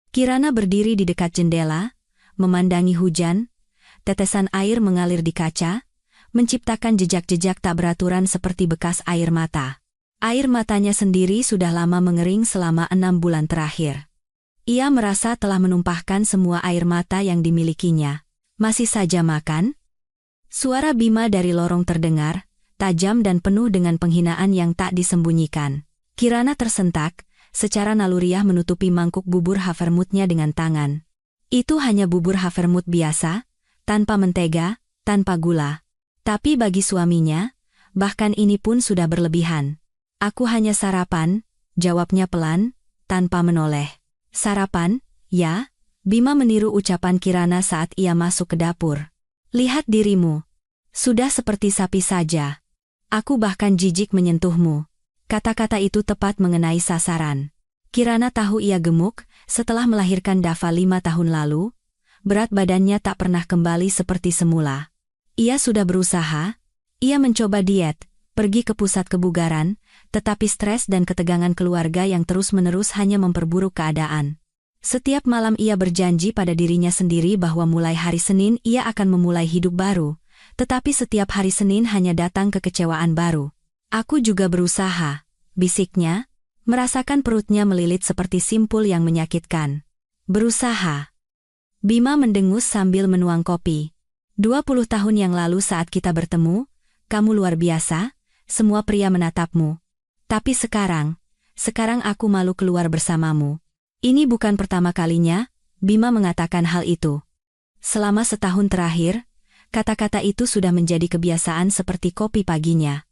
Kirana berdiri di dekat jendela, memandangi hujan, tetesan air mengalir di kaca, menciptakan jejak-jejak tak beraturan seperti bekas air mata. Air matanya sendiri sudah lama mengering selama 6 bulan terakhir. Ia merasa telah menumpahkan semua air mata yang dimilikinya. Masih saja makan? Suara Bima dari lorong terdengar, tajam dan penuh dengan penghinaan yang tak disembunyikan. Kirana tersentak, secara naluriah menutupi mangkuk bubur havermutnya dengan tangan. Itu hanya bubur havermut biasa, tanpa mentega, tanpa gula. Tapi bagi suaminya, bahkan ini pun sudah berlebihan. Aku hanya sarapan, jawabnya pelan, tanpa menoleh. Sarapan, ya? Bima meniru ucapan Kirana saat ia masuk ke dapur. Lihat dirimu. Sudah seperti sapi saja. Aku bahkan jijik menyentuhmu. Kata-kata itu tepat mengenai sasaran. Kirana tahu ia gemuk, setelah melahirkan Dava 5 tahun lalu, berat badannya tak pernah kembali seperti semula. Ia sudah berusaha, ia mencoba diet, pergi ke pusat kebugaran, tetapi stres dan ketegangan keluarga yang terus-menerus hanya memperburuk keadaan. Setiap malam ia berjanji pada dirinya sendiri bahwa mulai hari Senin ia akan memulai hidup baru, tetapi setiap hari Senin hanya datang kekecewaan baru. Aku juga berusaha, bisiknya, merasakan perutnya melilit seperti simpul yang menyakitkan. Berusaha. Bima mendengus sambil menuang kopi. 20 tahun yang lalu saat kita bertemu, kamu luar biasa, semua pria menatapmu. Tapi sekarang aku malu keluar bersamamu. Ini bukan pertama kalinya, Bima mengatakan hal itu. Selama setahun terakhir, kata-kata itu sudah menjadi kebiasaan seperti kopi paginya.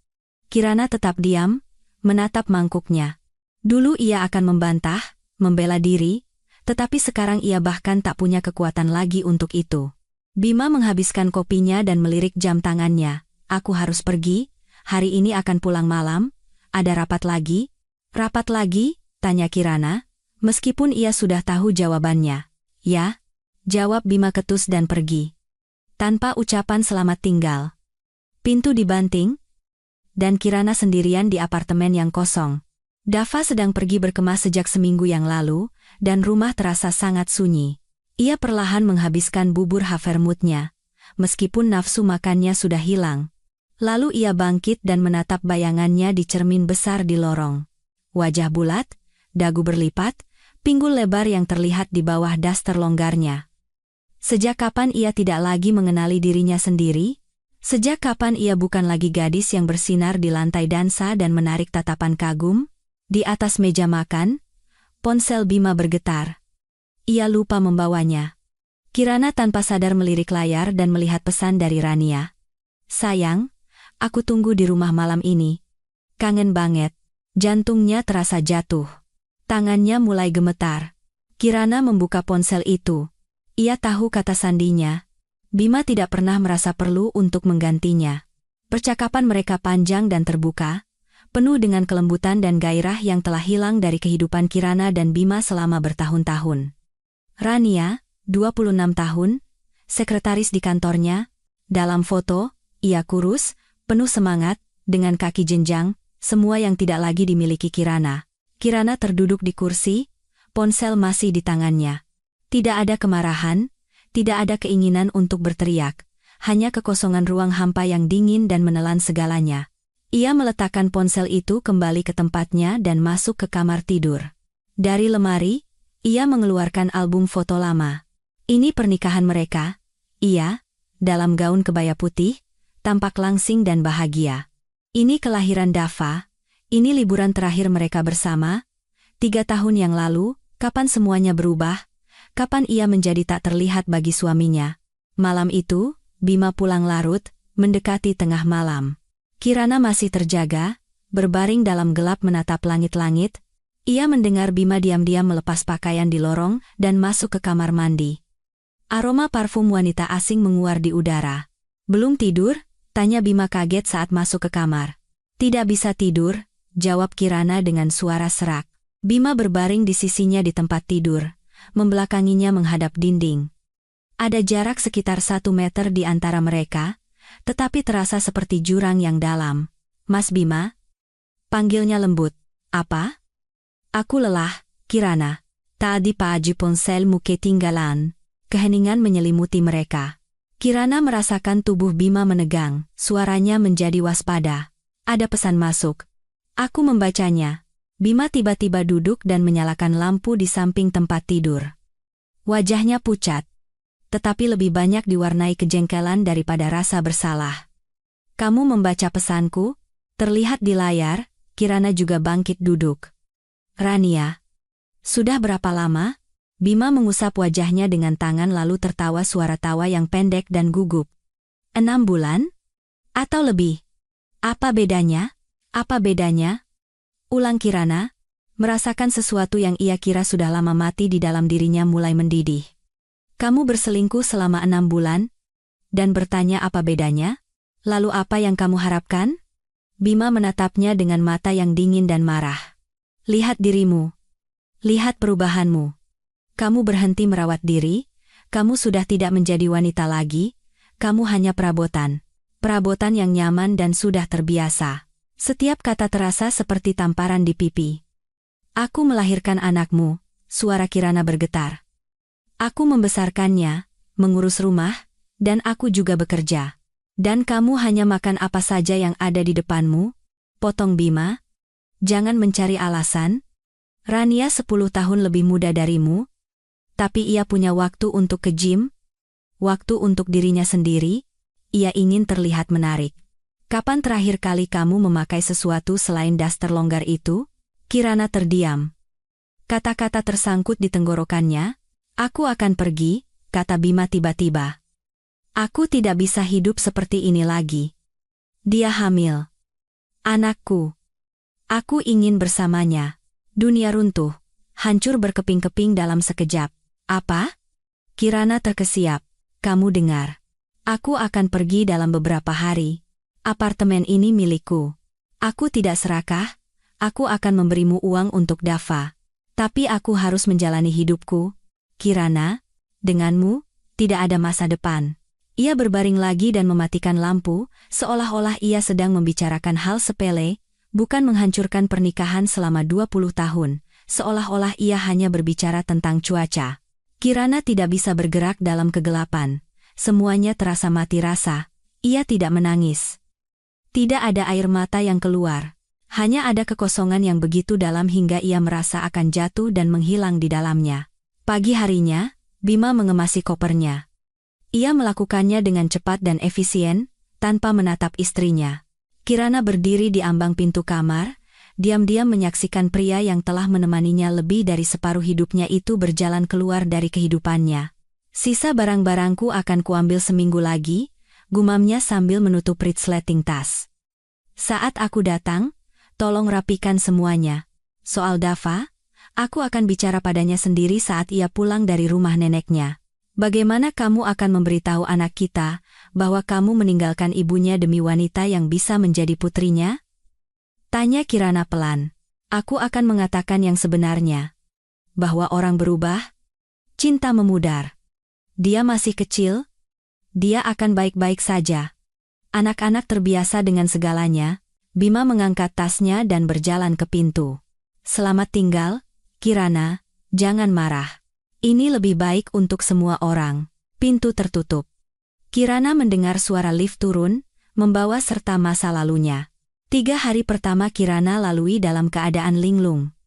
Kirana tetap diam, menatap mangkuknya. Dulu ia akan membantah, membela diri, tetapi sekarang ia bahkan tak punya kekuatan lagi untuk itu. Bima menghabiskan kopinya dan melirik jam tangannya. Aku harus pergi, hari ini akan pulang malam, ada rapat lagi? Rapat lagi? Tanya Kirana, meskipun ia sudah tahu jawabannya. Ya, jawab Bima ketus dan pergi. Tanpa ucapan selamat tinggal. Pintu dibanting, dan Kirana sendirian di apartemen yang kosong. Dava sedang pergi berkemas sejak seminggu yang lalu, dan rumah terasa sangat sunyi. Ia perlahan menghabiskan bubur havermutnya, meskipun nafsu makannya sudah hilang. Lalu ia bangkit dan menatap bayangannya di cermin besar di lorong. Wajah bulat, dagu berlipat, pinggul lebar yang terlihat di bawah daster longgarnya. Sejak kapan ia tidak lagi mengenali dirinya sendiri? Sejak kapan ia bukan lagi gadis yang bersinar di lantai dansa dan menarik tatapan kagum? Di atas meja makan, ponsel Bima bergetar. Ia lupa membawanya. Kirana tanpa sadar melirik layar dan melihat pesan dari Rania. Sayang, aku tunggu di rumah malam ini. Kangen banget. Jantungnya terasa jatuh. Tangannya mulai gemetar. Kirana membuka ponsel itu. Ia tahu kata sandinya. Bima tidak pernah merasa perlu untuk menggantinya. Percakapan mereka panjang dan terbuka, penuh dengan kelembutan dan gairah yang telah hilang dari kehidupan Kirana dan Bima selama bertahun-tahun. Rania, 26 tahun, sekretaris di kantornya. Dalam foto, ia kurus, penuh semangat, dengan kaki jenjang, semua yang tidak lagi dimiliki Kirana. Kirana terduduk di kursi, ponsel masih di tangannya. Tidak ada kemarahan, tidak ada keinginan untuk berteriak, hanya kekosongan ruang hampa yang dingin dan menelan segalanya. Ia meletakkan ponsel itu kembali ke tempatnya dan masuk ke kamar tidur. Dari lemari, ia mengeluarkan album foto lama. Ini pernikahan mereka. Ia, dalam gaun kebaya putih, tampak langsing dan bahagia. Ini kelahiran Dava, ini liburan terakhir mereka bersama. 3 tahun yang lalu, kapan semuanya berubah? Kapan ia menjadi tak terlihat bagi suaminya? Malam itu, Bima pulang larut, mendekati tengah malam. Kirana masih terjaga, berbaring dalam gelap menatap langit-langit. Ia mendengar Bima diam-diam melepas pakaian di lorong dan masuk ke kamar mandi. Aroma parfum wanita asing menguar di udara. Belum tidur? Tanya Bima kaget saat masuk ke kamar. Tidak bisa tidur, jawab Kirana dengan suara serak. Bima berbaring di sisinya di tempat tidur, membelakanginya menghadap dinding. Ada jarak sekitar 1 meter di antara mereka, tetapi terasa seperti jurang yang dalam. Mas Bima? Panggilnya lembut. Apa? Aku lelah, Kirana. Tadi pagi ponselmu ketinggalan. Keheningan menyelimuti mereka. Kirana merasakan tubuh Bima menegang, suaranya menjadi waspada. Ada pesan masuk. Aku membacanya. Bima tiba-tiba duduk dan menyalakan lampu di samping tempat tidur. Wajahnya pucat, tetapi lebih banyak diwarnai kejengkelan daripada rasa bersalah. Kamu membaca pesanku? Terlihat di layar, Kirana juga bangkit duduk. Rania. Sudah berapa lama? Bima mengusap wajahnya dengan tangan lalu tertawa suara tawa yang pendek dan gugup. 6 bulan? Atau lebih? Apa bedanya? Apa bedanya? Ulang Kirana, merasakan sesuatu yang ia kira sudah lama mati di dalam dirinya mulai mendidih. Kamu berselingkuh selama 6 bulan? Dan bertanya apa bedanya? Lalu apa yang kamu harapkan? Bima menatapnya dengan mata yang dingin dan marah. Lihat dirimu. Lihat perubahanmu. Kamu berhenti merawat diri, kamu sudah tidak menjadi wanita lagi, kamu hanya perabotan. Perabotan yang nyaman dan sudah terbiasa. Setiap kata terasa seperti tamparan di pipi. Aku melahirkan anakmu, suara Kirana bergetar. Aku membesarkannya, mengurus rumah, dan aku juga bekerja. Dan kamu hanya makan apa saja yang ada di depanmu? Potong Bima. Jangan mencari alasan. Rania 10 tahun lebih muda darimu. Tapi ia punya waktu untuk ke gym, waktu untuk dirinya sendiri, ia ingin terlihat menarik. Kapan terakhir kali kamu memakai sesuatu selain daster longgar itu? Kirana terdiam. Kata-kata tersangkut di tenggorokannya. Aku akan pergi, kata Bima tiba-tiba. Aku tidak bisa hidup seperti ini lagi. Dia hamil. Anakku. Aku ingin bersamanya. Dunia runtuh, hancur berkeping-keping dalam sekejap. Apa? Kirana terkesiap. Kamu dengar. Aku akan pergi dalam beberapa hari. Apartemen ini milikku. Aku tidak serakah. Aku akan memberimu uang untuk Dava. Tapi aku harus menjalani hidupku. Kirana, denganmu, tidak ada masa depan. Ia berbaring lagi dan mematikan lampu, seolah-olah ia sedang membicarakan hal sepele, bukan menghancurkan pernikahan selama 20 tahun, seolah-olah ia hanya berbicara tentang cuaca. Kirana tidak bisa bergerak dalam kegelapan. Semuanya terasa mati rasa. Ia tidak menangis. Tidak ada air mata yang keluar. Hanya ada kekosongan yang begitu dalam hingga ia merasa akan jatuh dan menghilang di dalamnya. Pagi harinya, Bima mengemasi kopernya. Ia melakukannya dengan cepat dan efisien, tanpa menatap istrinya. Kirana berdiri di ambang pintu kamar, diam-diam menyaksikan pria yang telah menemaninya lebih dari separuh hidupnya itu berjalan keluar dari kehidupannya. Sisa barang-barangku akan kuambil seminggu lagi, gumamnya sambil menutup resleting tas. Saat aku datang, tolong rapikan semuanya. Soal Dava, aku akan bicara padanya sendiri saat ia pulang dari rumah neneknya. Bagaimana kamu akan memberitahu anak kita bahwa kamu meninggalkan ibunya demi wanita yang bisa menjadi putrinya? Tanya Kirana pelan. Aku akan mengatakan yang sebenarnya. Bahwa orang berubah. Cinta memudar. Dia masih kecil. Dia akan baik-baik saja. Anak-anak terbiasa dengan segalanya. Bima mengangkat tasnya dan berjalan ke pintu. Selamat tinggal, Kirana, jangan marah. Ini lebih baik untuk semua orang. Pintu tertutup. Kirana mendengar suara lift turun, membawa serta masa lalunya. 3 hari pertama Kirana lalui dalam keadaan linglung.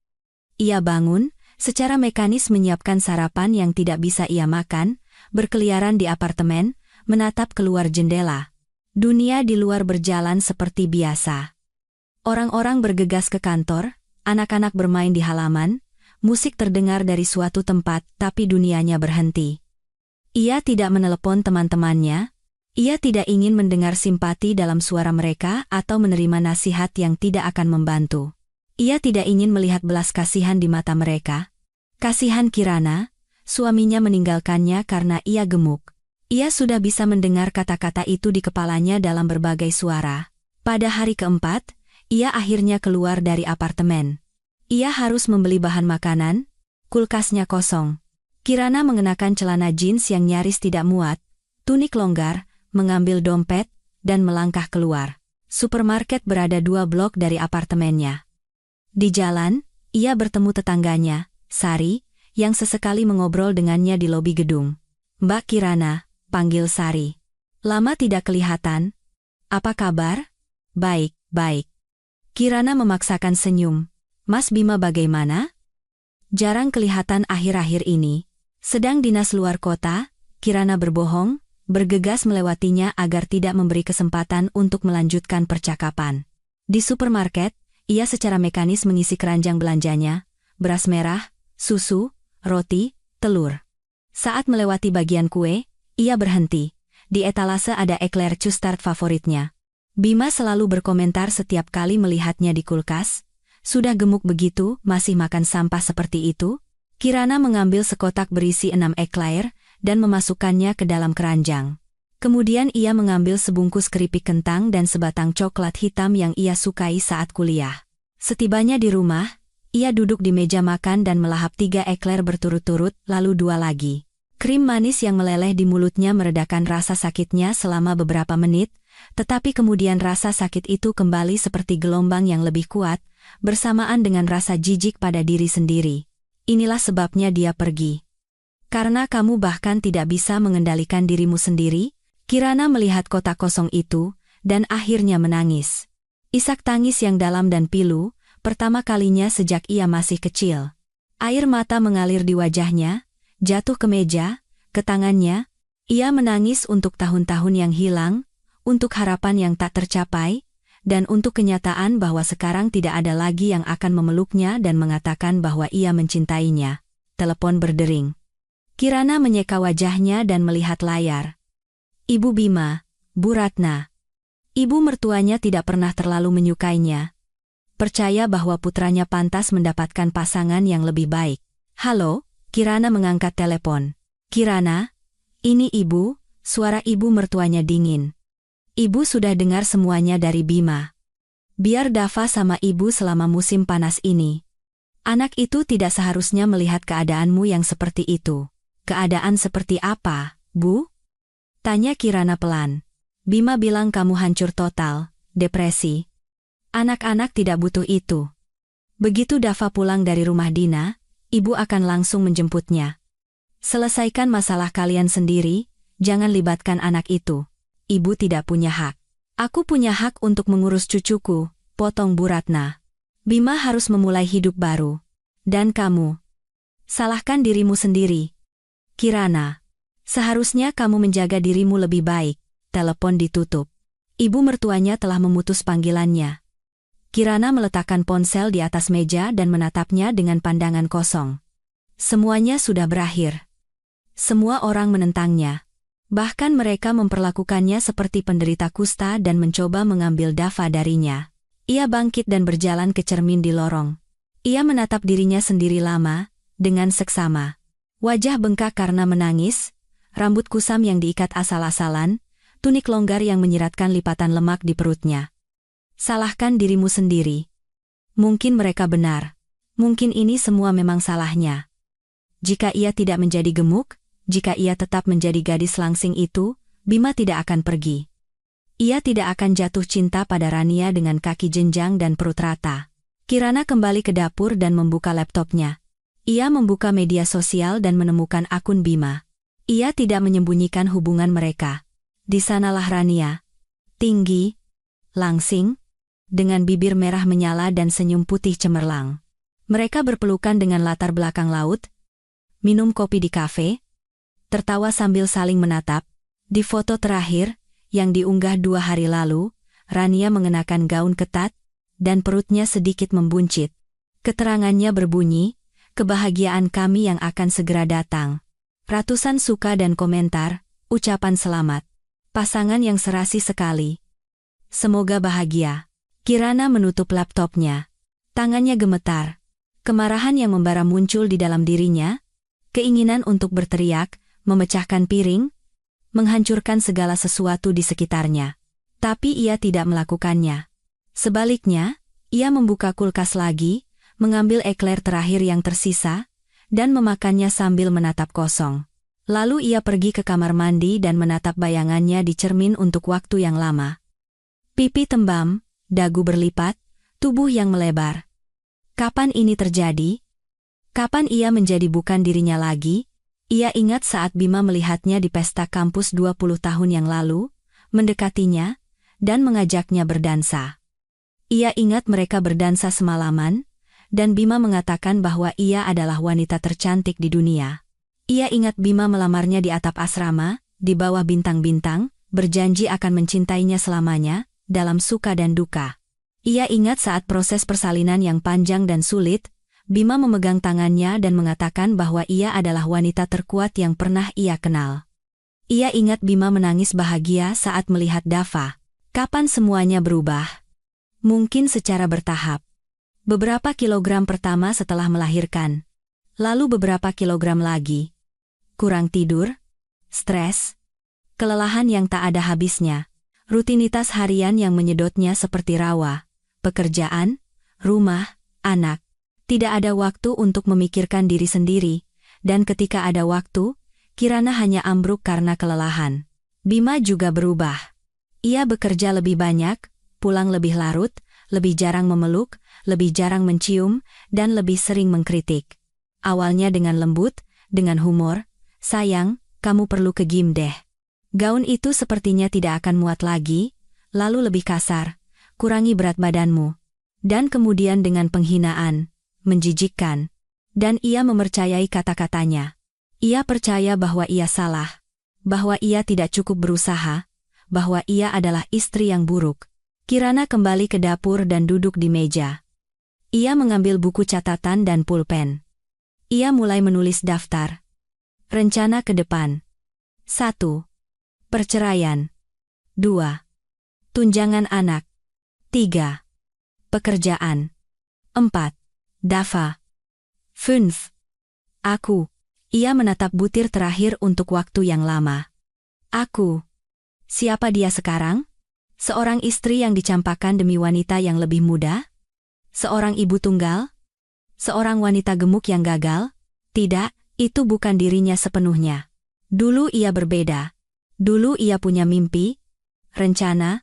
Ia bangun, secara mekanis menyiapkan sarapan yang tidak bisa ia makan, berkeliaran di apartemen, menatap keluar jendela. Dunia di luar berjalan seperti biasa. Orang-orang bergegas ke kantor, anak-anak bermain di halaman, musik terdengar dari suatu tempat tapi dunianya berhenti. Ia tidak menelepon teman-temannya. Ia tidak ingin mendengar simpati dalam suara mereka atau menerima nasihat yang tidak akan membantu. Ia tidak ingin melihat belas kasihan di mata mereka. Kasihan Kirana, suaminya meninggalkannya karena ia gemuk. Ia sudah bisa mendengar kata-kata itu di kepalanya dalam berbagai suara. Pada hari keempat, ia akhirnya keluar dari apartemen. Ia harus membeli bahan makanan, kulkasnya kosong. Kirana mengenakan celana jeans yang nyaris tidak muat, tunik longgar, mengambil dompet, dan melangkah keluar. Supermarket berada 2 blok dari apartemennya. Di jalan, ia bertemu tetangganya, Sari, yang sesekali mengobrol dengannya di lobi gedung. "Mbak Kirana," panggil Sari. "Lama tidak kelihatan. Apa kabar?" "Baik, baik." Kirana memaksakan senyum. "Mas Bima bagaimana?" "Jarang kelihatan akhir-akhir ini. Sedang dinas luar kota." Kirana berbohong, bergegas melewatinya agar tidak memberi kesempatan untuk melanjutkan percakapan. Di supermarket, ia secara mekanis mengisi keranjang belanjanya, beras merah, susu, roti, telur. Saat melewati bagian kue, ia berhenti. Di etalase ada ekler custard favoritnya. Bima selalu berkomentar setiap kali melihatnya di kulkas, "Sudah gemuk begitu, masih makan sampah seperti itu?" Kirana mengambil sekotak berisi 6 ekler dan memasukkannya ke dalam keranjang. Kemudian ia mengambil sebungkus keripik kentang dan sebatang coklat hitam yang ia sukai saat kuliah. Setibanya di rumah, ia duduk di meja makan dan melahap 3 ekler berturut-turut, lalu 2 lagi. Krim manis yang meleleh di mulutnya meredakan rasa sakitnya selama beberapa menit, tetapi kemudian rasa sakit itu kembali seperti gelombang yang lebih kuat, bersamaan dengan rasa jijik pada diri sendiri. Inilah sebabnya dia pergi. "Karena kamu bahkan tidak bisa mengendalikan dirimu sendiri?" Kirana melihat kotak kosong itu, dan akhirnya menangis. Isak tangis yang dalam dan pilu, pertama kalinya sejak ia masih kecil. Air mata mengalir di wajahnya, jatuh ke meja, ke tangannya. Ia menangis untuk tahun-tahun yang hilang, untuk harapan yang tak tercapai, dan untuk kenyataan bahwa sekarang tidak ada lagi yang akan memeluknya dan mengatakan bahwa ia mencintainya. Telepon berdering. Kirana menyeka wajahnya dan melihat layar. "Ibu Bima, Bu Ratna." Ibu mertuanya tidak pernah terlalu menyukainya. Percaya bahwa putranya pantas mendapatkan pasangan yang lebih baik. "Halo," Kirana mengangkat telepon. "Kirana, ini ibu." Suara ibu mertuanya dingin. "Ibu sudah dengar semuanya dari Bima. Biar Dava sama ibu selama musim panas ini. Anak itu tidak seharusnya melihat keadaanmu yang seperti itu." "Keadaan seperti apa, Bu?" tanya Kirana pelan. "Bima bilang kamu hancur total, depresi. Anak-anak tidak butuh itu. Begitu Dava pulang dari rumah Dina, ibu akan langsung menjemputnya. Selesaikan masalah kalian sendiri, jangan libatkan anak itu. Ibu tidak punya hak." "Aku punya hak untuk mengurus cucuku," potong Bu Ratna. "Bima harus memulai hidup baru. Dan kamu, salahkan dirimu sendiri. Kirana, seharusnya kamu menjaga dirimu lebih baik." Telepon ditutup. Ibu mertuanya telah memutus panggilannya. Kirana meletakkan ponsel di atas meja dan menatapnya dengan pandangan kosong. Semuanya sudah berakhir. Semua orang menentangnya. Bahkan mereka memperlakukannya seperti penderita kusta dan mencoba mengambil Dava darinya. Ia bangkit dan berjalan ke cermin di lorong. Ia menatap dirinya sendiri lama, dengan seksama. Wajah bengkak karena menangis, rambut kusam yang diikat asal-asalan, tunik longgar yang menyiratkan lipatan lemak di perutnya. Salahkan dirimu sendiri. Mungkin mereka benar. Mungkin ini semua memang salahnya. Jika ia tidak menjadi gemuk, jika ia tetap menjadi gadis langsing itu, Bima tidak akan pergi. Ia tidak akan jatuh cinta pada Rania dengan kaki jenjang dan perut rata. Kirana kembali ke dapur dan membuka laptopnya. Ia membuka media sosial dan menemukan akun Bima. Ia tidak menyembunyikan hubungan mereka. Di sanalah Rania. Tinggi, langsing, dengan bibir merah menyala dan senyum putih cemerlang. Mereka berpelukan dengan latar belakang laut, minum kopi di kafe, tertawa sambil saling menatap. Di foto terakhir, yang diunggah 2 hari lalu, Rania mengenakan gaun ketat, dan perutnya sedikit membuncit. Keterangannya berbunyi, "Kebahagiaan kami yang akan segera datang." Ratusan suka dan komentar, ucapan selamat. Pasangan yang serasi sekali. Semoga bahagia. Kirana menutup laptopnya. Tangannya gemetar. Kemarahan yang membara muncul di dalam dirinya. Keinginan untuk berteriak, memecahkan piring, menghancurkan segala sesuatu di sekitarnya. Tapi ia tidak melakukannya. Sebaliknya, ia membuka kulkas lagi, mengambil ekler terakhir yang tersisa, dan memakannya sambil menatap kosong. Lalu ia pergi ke kamar mandi dan menatap bayangannya di cermin untuk waktu yang lama. Pipi tembam, dagu berlipat, tubuh yang melebar. Kapan ini terjadi? Kapan ia menjadi bukan dirinya lagi? Ia ingat saat Bima melihatnya di pesta kampus 20 tahun yang lalu, mendekatinya, dan mengajaknya berdansa. Ia ingat mereka berdansa semalaman, dan Bima mengatakan bahwa ia adalah wanita tercantik di dunia. Ia ingat Bima melamarnya di atap asrama, di bawah bintang-bintang, berjanji akan mencintainya selamanya, dalam suka dan duka. Ia ingat saat proses persalinan yang panjang dan sulit, Bima memegang tangannya dan mengatakan bahwa ia adalah wanita terkuat yang pernah ia kenal. Ia ingat Bima menangis bahagia saat melihat Dava. Kapan semuanya berubah? Mungkin secara bertahap. Beberapa kilogram pertama setelah melahirkan. Lalu beberapa kilogram lagi. Kurang tidur, stres, kelelahan yang tak ada habisnya, rutinitas harian yang menyedotnya seperti rawa, pekerjaan, rumah, anak. Tidak ada waktu untuk memikirkan diri sendiri, dan ketika ada waktu, Kirana hanya ambruk karena kelelahan. Bima juga berubah. Ia bekerja lebih banyak, pulang lebih larut, lebih jarang memeluk, lebih jarang mencium, dan lebih sering mengkritik. Awalnya dengan lembut, dengan humor, "Sayang, kamu perlu ke gym deh. Gaun itu sepertinya tidak akan muat lagi," lalu lebih kasar, "Kurangi berat badanmu." Dan kemudian dengan penghinaan, menjijikkan. Dan ia mempercayai kata-katanya. Ia percaya bahwa ia salah, bahwa ia tidak cukup berusaha, bahwa ia adalah istri yang buruk. Kirana kembali ke dapur dan duduk di meja. Ia mengambil buku catatan dan pulpen. Ia mulai menulis daftar. Rencana ke depan. 1. Perceraian. 2. Tunjangan anak. 3. Pekerjaan. 4. Dava. 5. Aku. Ia menatap butir terakhir untuk waktu yang lama. Aku. Siapa dia sekarang? Seorang istri yang dicampakkan demi wanita yang lebih muda? Seorang ibu tunggal? Seorang wanita gemuk yang gagal? Tidak, itu bukan dirinya sepenuhnya. Dulu ia berbeda. Dulu ia punya mimpi, rencana,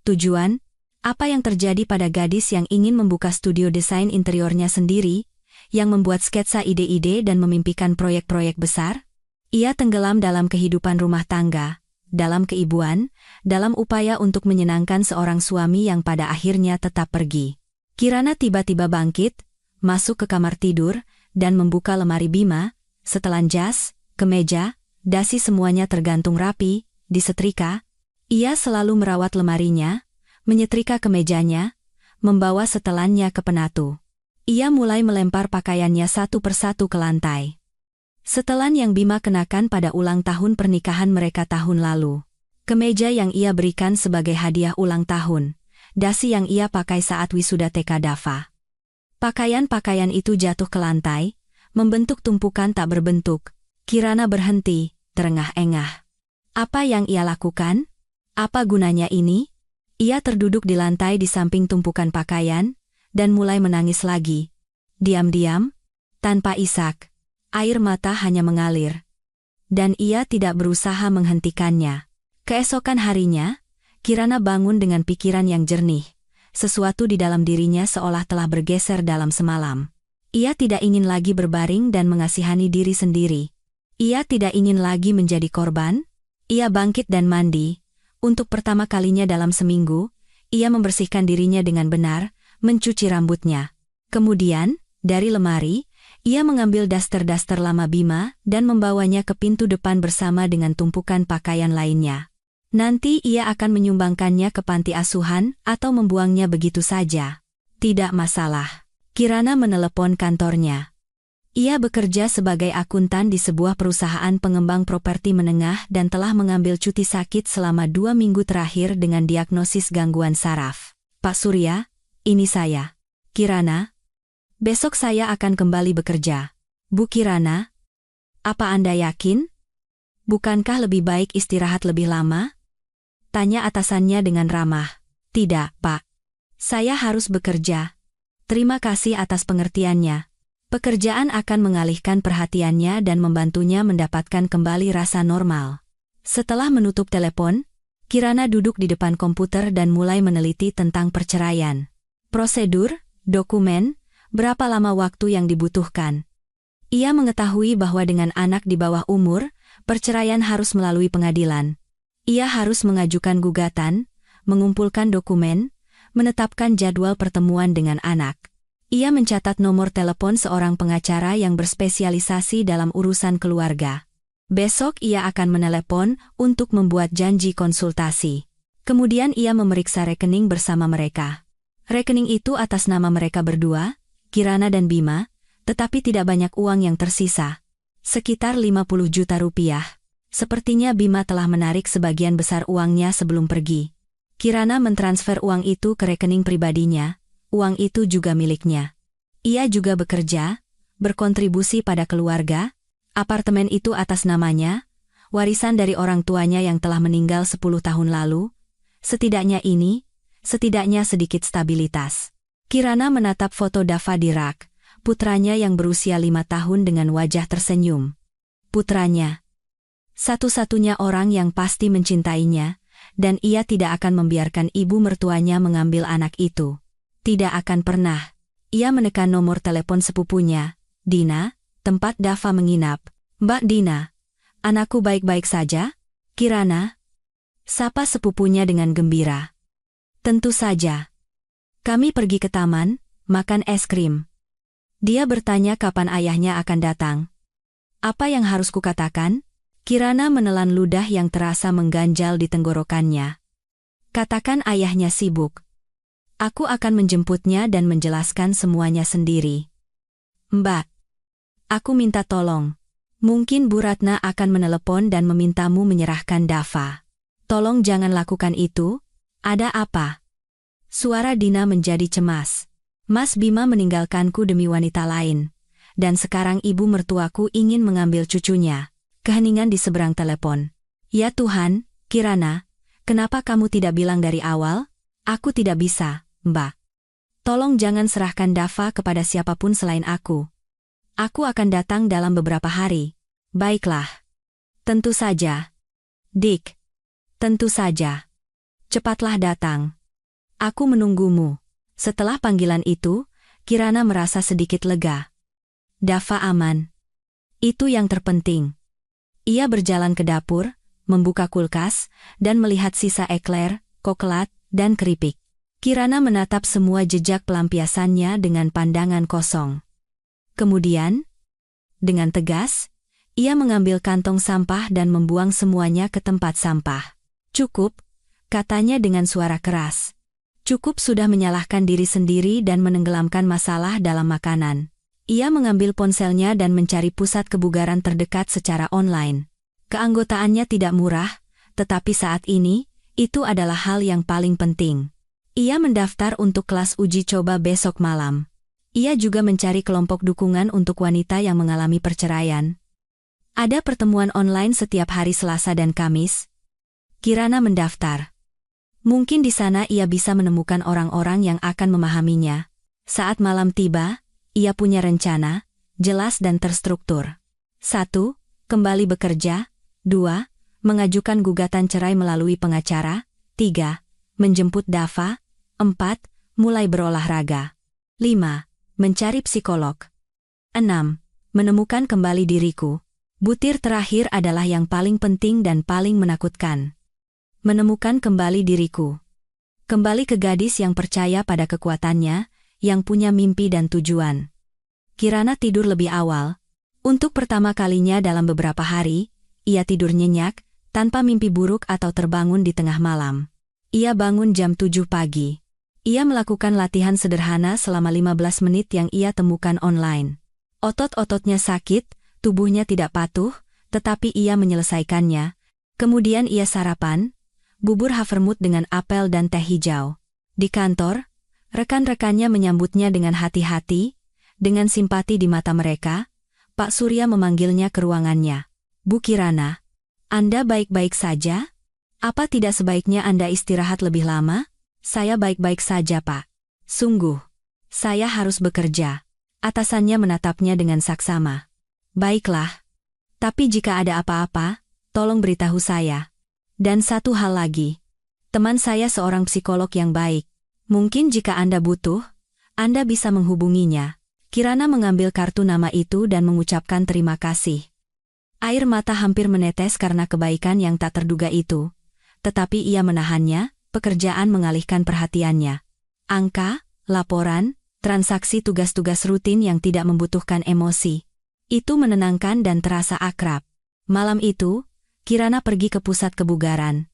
tujuan. Apa yang terjadi pada gadis yang ingin membuka studio desain interiornya sendiri, yang membuat sketsa ide-ide dan memimpikan proyek-proyek besar? Ia tenggelam dalam kehidupan rumah tangga, dalam keibuan, dalam upaya untuk menyenangkan seorang suami yang pada akhirnya tetap pergi. Kirana tiba-tiba bangkit, masuk ke kamar tidur, dan membuka lemari Bima, setelan jas, kemeja, dasi semuanya tergantung rapi, disetrika. Ia selalu merawat lemarinya, menyetrika kemejanya, membawa setelannya ke penatu. Ia mulai melempar pakaiannya satu persatu ke lantai. Setelan yang Bima kenakan pada ulang tahun pernikahan mereka tahun lalu. Kemeja yang ia berikan sebagai hadiah ulang tahun. Dasi yang ia pakai saat wisuda TK Dava. Pakaian-pakaian itu jatuh ke lantai, membentuk tumpukan tak berbentuk. Kirana berhenti, terengah-engah. Apa yang ia lakukan? Apa gunanya ini? Ia terduduk di lantai di samping tumpukan pakaian, dan mulai menangis lagi. Diam-diam, tanpa isak, air mata hanya mengalir. Dan ia tidak berusaha menghentikannya. Keesokan harinya, Kirana bangun dengan pikiran yang jernih. Sesuatu di dalam dirinya seolah telah bergeser dalam semalam. Ia tidak ingin lagi berbaring dan mengasihani diri sendiri. Ia tidak ingin lagi menjadi korban. Ia bangkit dan mandi. Untuk pertama kalinya dalam seminggu, ia membersihkan dirinya dengan benar, mencuci rambutnya. Kemudian, dari lemari, ia mengambil daster-daster lama Bima dan membawanya ke pintu depan bersama dengan tumpukan pakaian lainnya. Nanti ia akan menyumbangkannya ke panti asuhan atau membuangnya begitu saja. Tidak masalah. Kirana menelepon kantornya. Ia bekerja sebagai akuntan di sebuah perusahaan pengembang properti menengah dan telah mengambil cuti sakit selama 2 minggu terakhir dengan diagnosis gangguan saraf. Pak Surya, ini saya. Kirana. Besok saya akan kembali bekerja. Bu Kirana. Apa Anda yakin? Bukankah lebih baik istirahat lebih lama? Tanya atasannya dengan ramah. Tidak, Pak. Saya harus bekerja. Terima kasih atas pengertiannya. Pekerjaan akan mengalihkan perhatiannya dan membantunya mendapatkan kembali rasa normal. Setelah menutup telepon, Kirana duduk di depan komputer dan mulai meneliti tentang perceraian. Prosedur, dokumen, berapa lama waktu yang dibutuhkan. Ia mengetahui bahwa dengan anak di bawah umur, perceraian harus melalui pengadilan. Ia harus mengajukan gugatan, mengumpulkan dokumen, menetapkan jadwal pertemuan dengan anak. Ia mencatat nomor telepon seorang pengacara yang berspesialisasi dalam urusan keluarga. Besok ia akan menelepon untuk membuat janji konsultasi. Kemudian ia memeriksa rekening bersama mereka. Rekening itu atas nama mereka berdua, Kirana dan Bima, tetapi tidak banyak uang yang tersisa. Sekitar 50 juta rupiah. Sepertinya Bima telah menarik sebagian besar uangnya sebelum pergi. Kirana mentransfer uang itu ke rekening pribadinya, uang itu juga miliknya. Ia juga bekerja, berkontribusi pada keluarga, apartemen itu atas namanya, warisan dari orang tuanya yang telah meninggal 10 tahun lalu, setidaknya sedikit stabilitas. Kirana menatap foto Dava di rak, putranya yang berusia 5 tahun dengan wajah tersenyum. Putranya. Satu-satunya orang yang pasti mencintainya, dan ia tidak akan membiarkan ibu mertuanya mengambil anak itu. Tidak akan pernah. Ia menekan nomor telepon sepupunya, Dina, tempat Dava menginap. Mbak Dina, anakku baik-baik saja? Kirana? Sapa sepupunya dengan gembira. Tentu saja. Kami pergi ke taman, makan es krim. Dia bertanya kapan ayahnya akan datang. Apa yang harus kukatakan? Kirana menelan ludah yang terasa mengganjal di tenggorokannya. Katakan ayahnya sibuk. Aku akan menjemputnya dan menjelaskan semuanya sendiri. Mbak, aku minta tolong. Mungkin Bu Ratna akan menelepon dan memintamu menyerahkan Dava. Tolong jangan lakukan itu. Ada apa? Suara Dina menjadi cemas. Mas Bima meninggalkanku demi wanita lain. Dan sekarang ibu mertuaku ingin mengambil cucunya. Keheningan di seberang telepon. Ya Tuhan, Kirana, kenapa kamu tidak bilang dari awal? Aku tidak bisa, Mbak. Tolong jangan serahkan Dava kepada siapapun selain aku. Aku akan datang dalam beberapa hari. Baiklah. Tentu saja. Dik. Tentu saja. Cepatlah datang. Aku menunggumu. Setelah panggilan itu, Kirana merasa sedikit lega. Dava aman. Itu yang terpenting. Ia berjalan ke dapur, membuka kulkas, dan melihat sisa ekler, koklat, dan keripik. Kirana menatap semua jejak pelampiasannya dengan pandangan kosong. Kemudian, dengan tegas, ia mengambil kantong sampah dan membuang semuanya ke tempat sampah. Cukup, katanya dengan suara keras. Cukup sudah menyalahkan diri sendiri dan menenggelamkan masalah dalam makanan. Ia mengambil ponselnya dan mencari pusat kebugaran terdekat secara online. Keanggotaannya tidak murah, tetapi saat ini, itu adalah hal yang paling penting. Ia mendaftar untuk kelas uji coba besok malam. Ia juga mencari kelompok dukungan untuk wanita yang mengalami perceraian. Ada pertemuan online setiap hari Selasa dan Kamis. Kirana mendaftar. Mungkin di sana ia bisa menemukan orang-orang yang akan memahaminya. Saat malam tiba, ia punya rencana, jelas dan terstruktur. 1. Kembali bekerja. 2. Mengajukan gugatan cerai melalui pengacara. 3. Menjemput Dava. 4. Mulai berolahraga. 5. Mencari psikolog. 6. Menemukan kembali diriku. Butir terakhir adalah yang paling penting dan paling menakutkan. Menemukan kembali diriku. Kembali ke gadis yang percaya pada kekuatannya, yang punya mimpi dan tujuan. Kirana tidur lebih awal. Untuk pertama kalinya dalam beberapa hari, ia tidur nyenyak, tanpa mimpi buruk atau terbangun di tengah malam. Ia bangun jam 7 pagi. Ia melakukan latihan sederhana selama 15 menit yang ia temukan online. Otot-ototnya sakit, tubuhnya tidak patuh, tetapi ia menyelesaikannya. Kemudian ia sarapan, bubur havermut dengan apel dan teh hijau. Di kantor, rekan-rekannya menyambutnya dengan hati-hati, dengan simpati di mata mereka. Pak Surya memanggilnya ke ruangannya. Bu Kirana, Anda baik-baik saja? Apa tidak sebaiknya Anda istirahat lebih lama? Saya baik-baik saja, Pak. Sungguh. Saya harus bekerja. Atasannya menatapnya dengan saksama. Baiklah. Tapi jika ada apa-apa, tolong beritahu saya. Dan satu hal lagi. Teman saya seorang psikolog yang baik. Mungkin jika Anda butuh, Anda bisa menghubunginya. Kirana mengambil kartu nama itu dan mengucapkan terima kasih. Air mata hampir menetes karena kebaikan yang tak terduga itu. Tetapi ia menahannya, pekerjaan mengalihkan perhatiannya. Angka, laporan, transaksi tugas-tugas rutin yang tidak membutuhkan emosi. Itu menenangkan dan terasa akrab. Malam itu, Kirana pergi ke pusat kebugaran.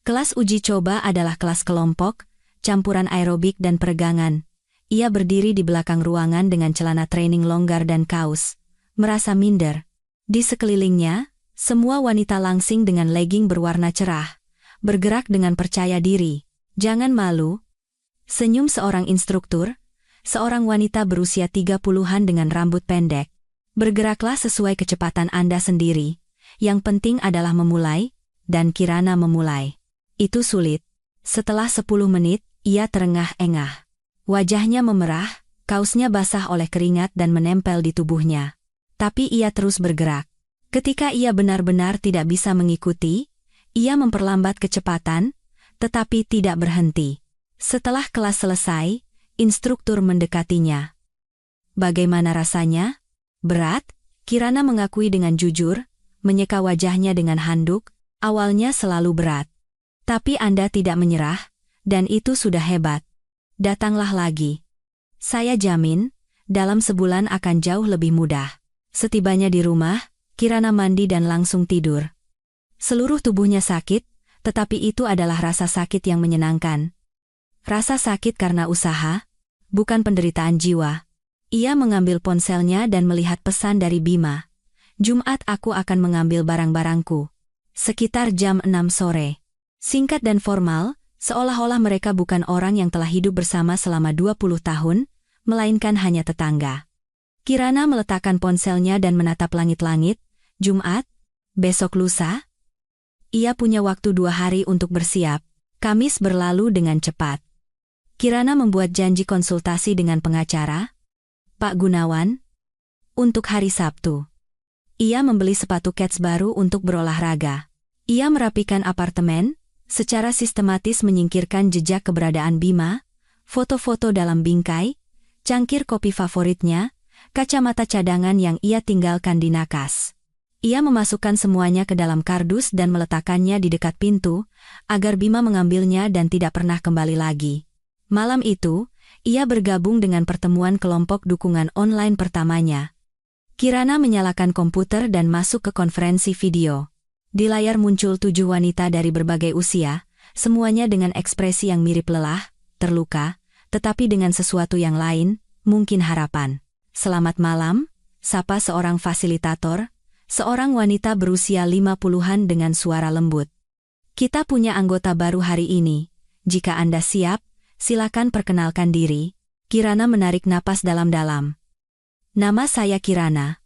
Kelas uji coba adalah kelas kelompok, campuran aerobik dan peregangan. Ia berdiri di belakang ruangan dengan celana training longgar dan kaos, merasa minder. Di sekelilingnya, semua wanita langsing dengan legging berwarna cerah, bergerak dengan percaya diri. Jangan malu. Senyum seorang instruktur, seorang wanita berusia 30-an dengan rambut pendek. Bergeraklah sesuai kecepatan Anda sendiri. Yang penting adalah memulai, dan Kirana memulai. Itu sulit. Setelah 10 menit, ia terengah-engah. Wajahnya memerah, kaosnya basah oleh keringat dan menempel di tubuhnya. Tapi ia terus bergerak. Ketika ia benar-benar tidak bisa mengikuti, ia memperlambat kecepatan, tetapi tidak berhenti. Setelah kelas selesai, instruktur mendekatinya. Bagaimana rasanya? Berat? Kirana mengakui dengan jujur, menyeka wajahnya dengan handuk. Awalnya selalu berat. Tapi Anda tidak menyerah, dan itu sudah hebat. Datanglah lagi. Saya jamin, dalam sebulan akan jauh lebih mudah. Setibanya di rumah, Kirana mandi dan langsung tidur. Seluruh tubuhnya sakit, tetapi itu adalah rasa sakit yang menyenangkan. Rasa sakit karena usaha, bukan penderitaan jiwa. Ia mengambil ponselnya dan melihat pesan dari Bima. Jumat aku akan mengambil barang-barangku. Sekitar jam 6 sore. Singkat dan formal, seolah-olah mereka bukan orang yang telah hidup bersama selama 20 tahun, melainkan hanya tetangga. Kirana meletakkan ponselnya dan menatap langit-langit. Jumat? Besok lusa? Ia punya waktu 2 hari untuk bersiap. Kamis berlalu dengan cepat. Kirana membuat janji konsultasi dengan pengacara. Pak Gunawan. Untuk hari Sabtu. Ia membeli sepatu kets baru untuk berolahraga. Ia merapikan apartemen, secara sistematis menyingkirkan jejak keberadaan Bima, foto-foto dalam bingkai, cangkir kopi favoritnya, kacamata cadangan yang ia tinggalkan di nakas. Ia memasukkan semuanya ke dalam kardus dan meletakkannya di dekat pintu, agar Bima mengambilnya dan tidak pernah kembali lagi. Malam itu, ia bergabung dengan pertemuan kelompok dukungan online pertamanya. Kirana menyalakan komputer dan masuk ke konferensi video. Di layar muncul 7 wanita dari berbagai usia, semuanya dengan ekspresi yang mirip lelah, terluka, tetapi dengan sesuatu yang lain, mungkin harapan. Selamat malam, sapa seorang fasilitator, seorang wanita berusia 50-an dengan suara lembut. Kita punya anggota baru hari ini. Jika Anda siap, silakan perkenalkan diri. Kirana menarik napas dalam-dalam. Nama saya Kirana.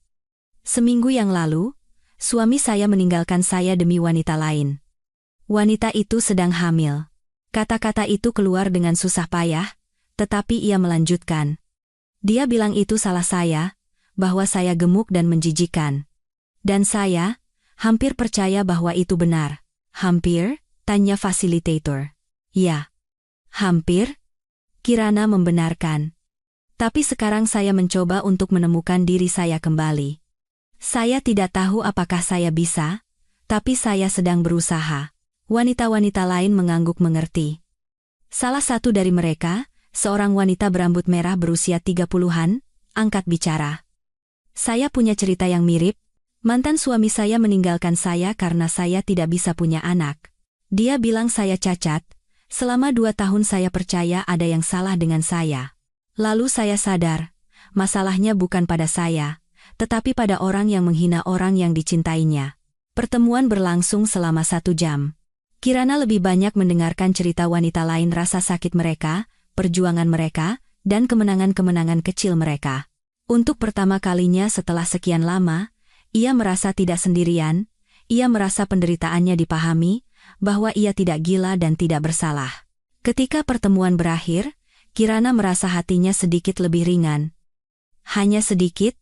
Seminggu yang lalu, suami saya meninggalkan saya demi wanita lain. Wanita itu sedang hamil. Kata-kata itu keluar dengan susah payah, tetapi ia melanjutkan. Dia bilang itu salah saya, bahwa saya gemuk dan menjijikan. Dan saya, hampir percaya bahwa itu benar. Hampir? Tanya fasilitator. Ya. Hampir? Kirana membenarkan. Tapi sekarang saya mencoba untuk menemukan diri saya kembali. Saya tidak tahu apakah saya bisa, tapi saya sedang berusaha. Wanita-wanita lain mengangguk mengerti. Salah satu dari mereka, seorang wanita berambut merah berusia 30-an, angkat bicara. Saya punya cerita yang mirip. Mantan suami saya meninggalkan saya karena saya tidak bisa punya anak. Dia bilang saya cacat. Selama 2 tahun saya percaya ada yang salah dengan saya. Lalu saya sadar, masalahnya bukan pada saya, tetapi pada orang yang menghina orang yang dicintainya. Pertemuan berlangsung selama 1 jam. Kirana lebih banyak mendengarkan cerita wanita lain, rasa sakit mereka, perjuangan mereka, dan kemenangan-kemenangan kecil mereka. Untuk pertama kalinya setelah sekian lama, ia merasa tidak sendirian, ia merasa penderitaannya dipahami, bahwa ia tidak gila dan tidak bersalah. Ketika pertemuan berakhir, Kirana merasa hatinya sedikit lebih ringan. Hanya sedikit,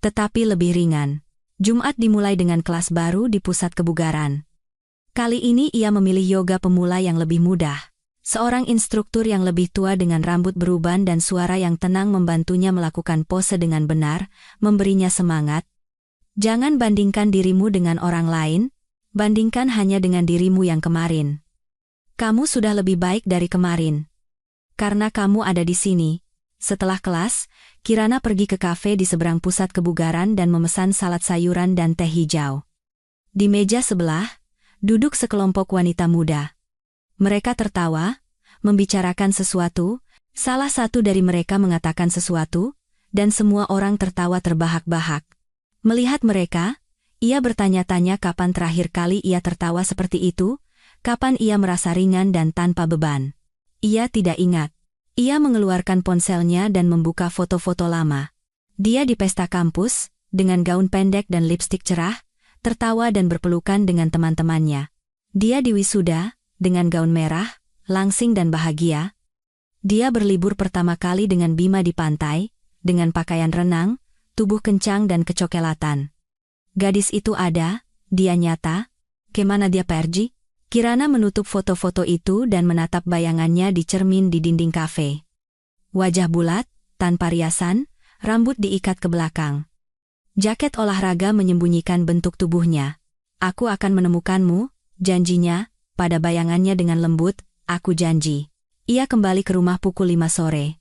tetapi lebih ringan. Jumat dimulai dengan kelas baru di pusat kebugaran. Kali ini ia memilih yoga pemula yang lebih mudah. Seorang instruktur yang lebih tua dengan rambut beruban dan suara yang tenang membantunya melakukan pose dengan benar, memberinya semangat. Jangan bandingkan dirimu dengan orang lain, bandingkan hanya dengan dirimu yang kemarin. Kamu sudah lebih baik dari kemarin. Karena kamu ada di sini. Setelah kelas, Kirana pergi ke kafe di seberang pusat kebugaran dan memesan salad sayuran dan teh hijau. Di meja sebelah, duduk sekelompok wanita muda. Mereka tertawa, membicarakan sesuatu, salah satu dari mereka mengatakan sesuatu, dan semua orang tertawa terbahak-bahak. Melihat mereka, ia bertanya-tanya kapan terakhir kali ia tertawa seperti itu, kapan ia merasa ringan dan tanpa beban. Ia tidak ingat. Ia mengeluarkan ponselnya dan membuka foto-foto lama. Dia di pesta kampus, dengan gaun pendek dan lipstik cerah, tertawa dan berpelukan dengan teman-temannya. Dia di wisuda, dengan gaun merah, langsing dan bahagia. Dia berlibur pertama kali dengan Bima di pantai, dengan pakaian renang, tubuh kencang dan kecokelatan. Gadis itu ada, dia nyata. Kemana dia pergi? Kirana menutup foto-foto itu dan menatap bayangannya di cermin di dinding kafe. Wajah bulat, tanpa riasan, rambut diikat ke belakang. Jaket olahraga menyembunyikan bentuk tubuhnya. Aku akan menemukanmu, janjinya, pada bayangannya dengan lembut, aku janji. Ia kembali ke rumah pukul 5 sore.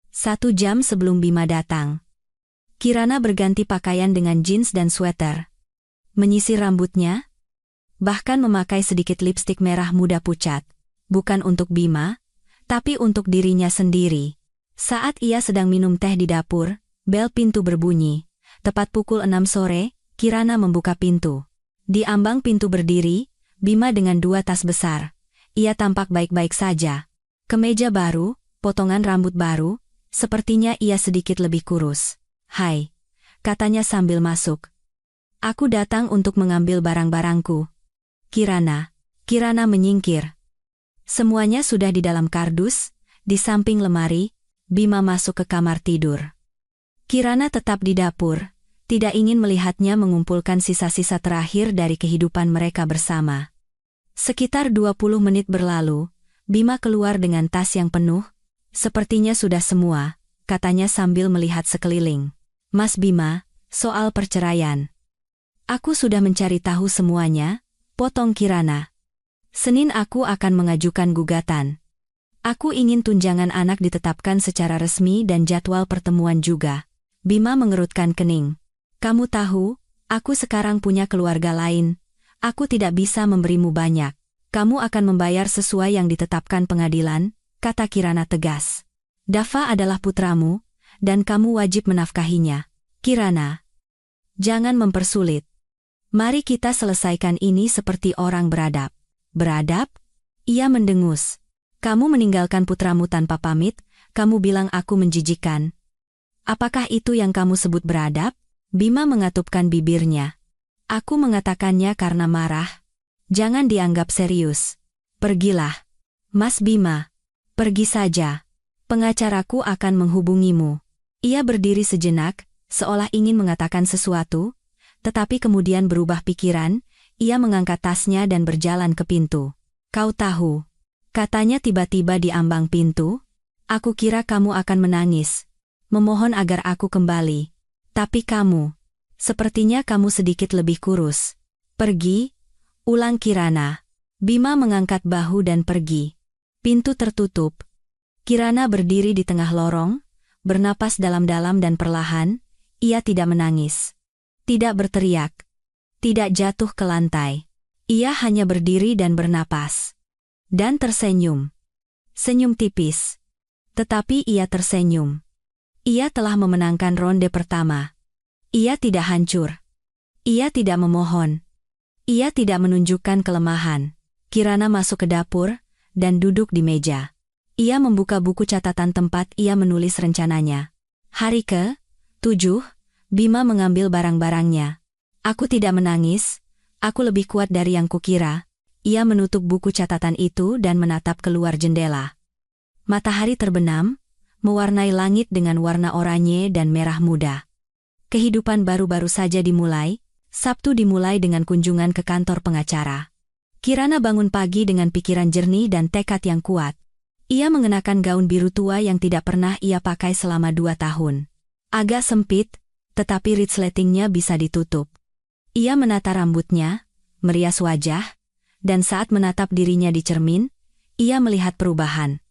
1 jam sebelum Bima datang. Kirana berganti pakaian dengan jeans dan sweater. Menyisir rambutnya, bahkan memakai sedikit lipstik merah muda pucat. Bukan untuk Bima, tapi untuk dirinya sendiri. Saat ia sedang minum teh di dapur, bel pintu berbunyi. Tepat pukul 6 sore, Kirana membuka pintu. Di ambang pintu berdiri, Bima dengan 2 tas besar. Ia tampak baik-baik saja. Kemeja baru, potongan rambut baru, sepertinya ia sedikit lebih kurus. "Hai," katanya sambil masuk. "Aku datang untuk mengambil barang-barangku." Kirana menyingkir. Semuanya sudah di dalam kardus, di samping lemari. Bima masuk ke kamar tidur. Kirana tetap di dapur, tidak ingin melihatnya mengumpulkan sisa-sisa terakhir dari kehidupan mereka bersama. Sekitar 20 menit berlalu, Bima keluar dengan tas yang penuh. "Sepertinya sudah semua," katanya sambil melihat sekeliling. "Mas Bima, soal perceraian. Aku sudah mencari tahu semuanya," potong Kirana. "Senin aku akan mengajukan gugatan. Aku ingin tunjangan anak ditetapkan secara resmi dan jadwal pertemuan juga." Bima mengerutkan kening. "Kamu tahu, aku sekarang punya keluarga lain. Aku tidak bisa memberimu banyak. Kamu akan membayar sesuai yang ditetapkan pengadilan," kata Kirana tegas. "Dava adalah putramu, dan kamu wajib menafkahinya." "Kirana, jangan mempersulit. Mari kita selesaikan ini seperti orang beradab." "Beradab?" Ia mendengus. "Kamu meninggalkan putramu tanpa pamit, kamu bilang aku menjijikkan. Apakah itu yang kamu sebut beradab?" Bima mengatupkan bibirnya. "Aku mengatakannya karena marah. Jangan dianggap serius. Pergilah. Mas Bima. Pergi saja. Pengacaraku akan menghubungimu." Ia berdiri sejenak, seolah ingin mengatakan sesuatu, tetapi kemudian berubah pikiran. Ia mengangkat tasnya dan berjalan ke pintu. "Kau tahu," katanya tiba-tiba di ambang pintu, "aku kira kamu akan menangis, memohon agar aku kembali. Tapi kamu, sepertinya kamu sedikit lebih kurus." "Pergi," ulang Kirana. Bima mengangkat bahu dan pergi. Pintu tertutup. Kirana berdiri di tengah lorong, bernapas dalam-dalam dan perlahan. Ia tidak menangis, tidak berteriak, tidak jatuh ke lantai. Ia hanya berdiri dan bernapas. Dan tersenyum. Senyum tipis. Tetapi ia tersenyum. Ia telah memenangkan ronde pertama. Ia tidak hancur. Ia tidak memohon. Ia tidak menunjukkan kelemahan. Kirana masuk ke dapur, dan duduk di meja. Ia membuka buku catatan tempat ia menulis rencananya. Hari ke-7, Bima mengambil barang-barangnya. "Aku tidak menangis, aku lebih kuat dari yang kukira." Ia menutup buku catatan itu dan menatap keluar jendela. Matahari terbenam, mewarnai langit dengan warna oranye dan merah muda. Kehidupan baru-baru saja dimulai. Sabtu dimulai dengan kunjungan ke kantor pengacara. Kirana bangun pagi dengan pikiran jernih dan tekad yang kuat. Ia mengenakan gaun biru tua yang tidak pernah ia pakai selama 2 tahun. Agak sempit, tetapi resletingnya bisa ditutup. Ia menata rambutnya, merias wajah, dan saat menatap dirinya di cermin, ia melihat perubahan.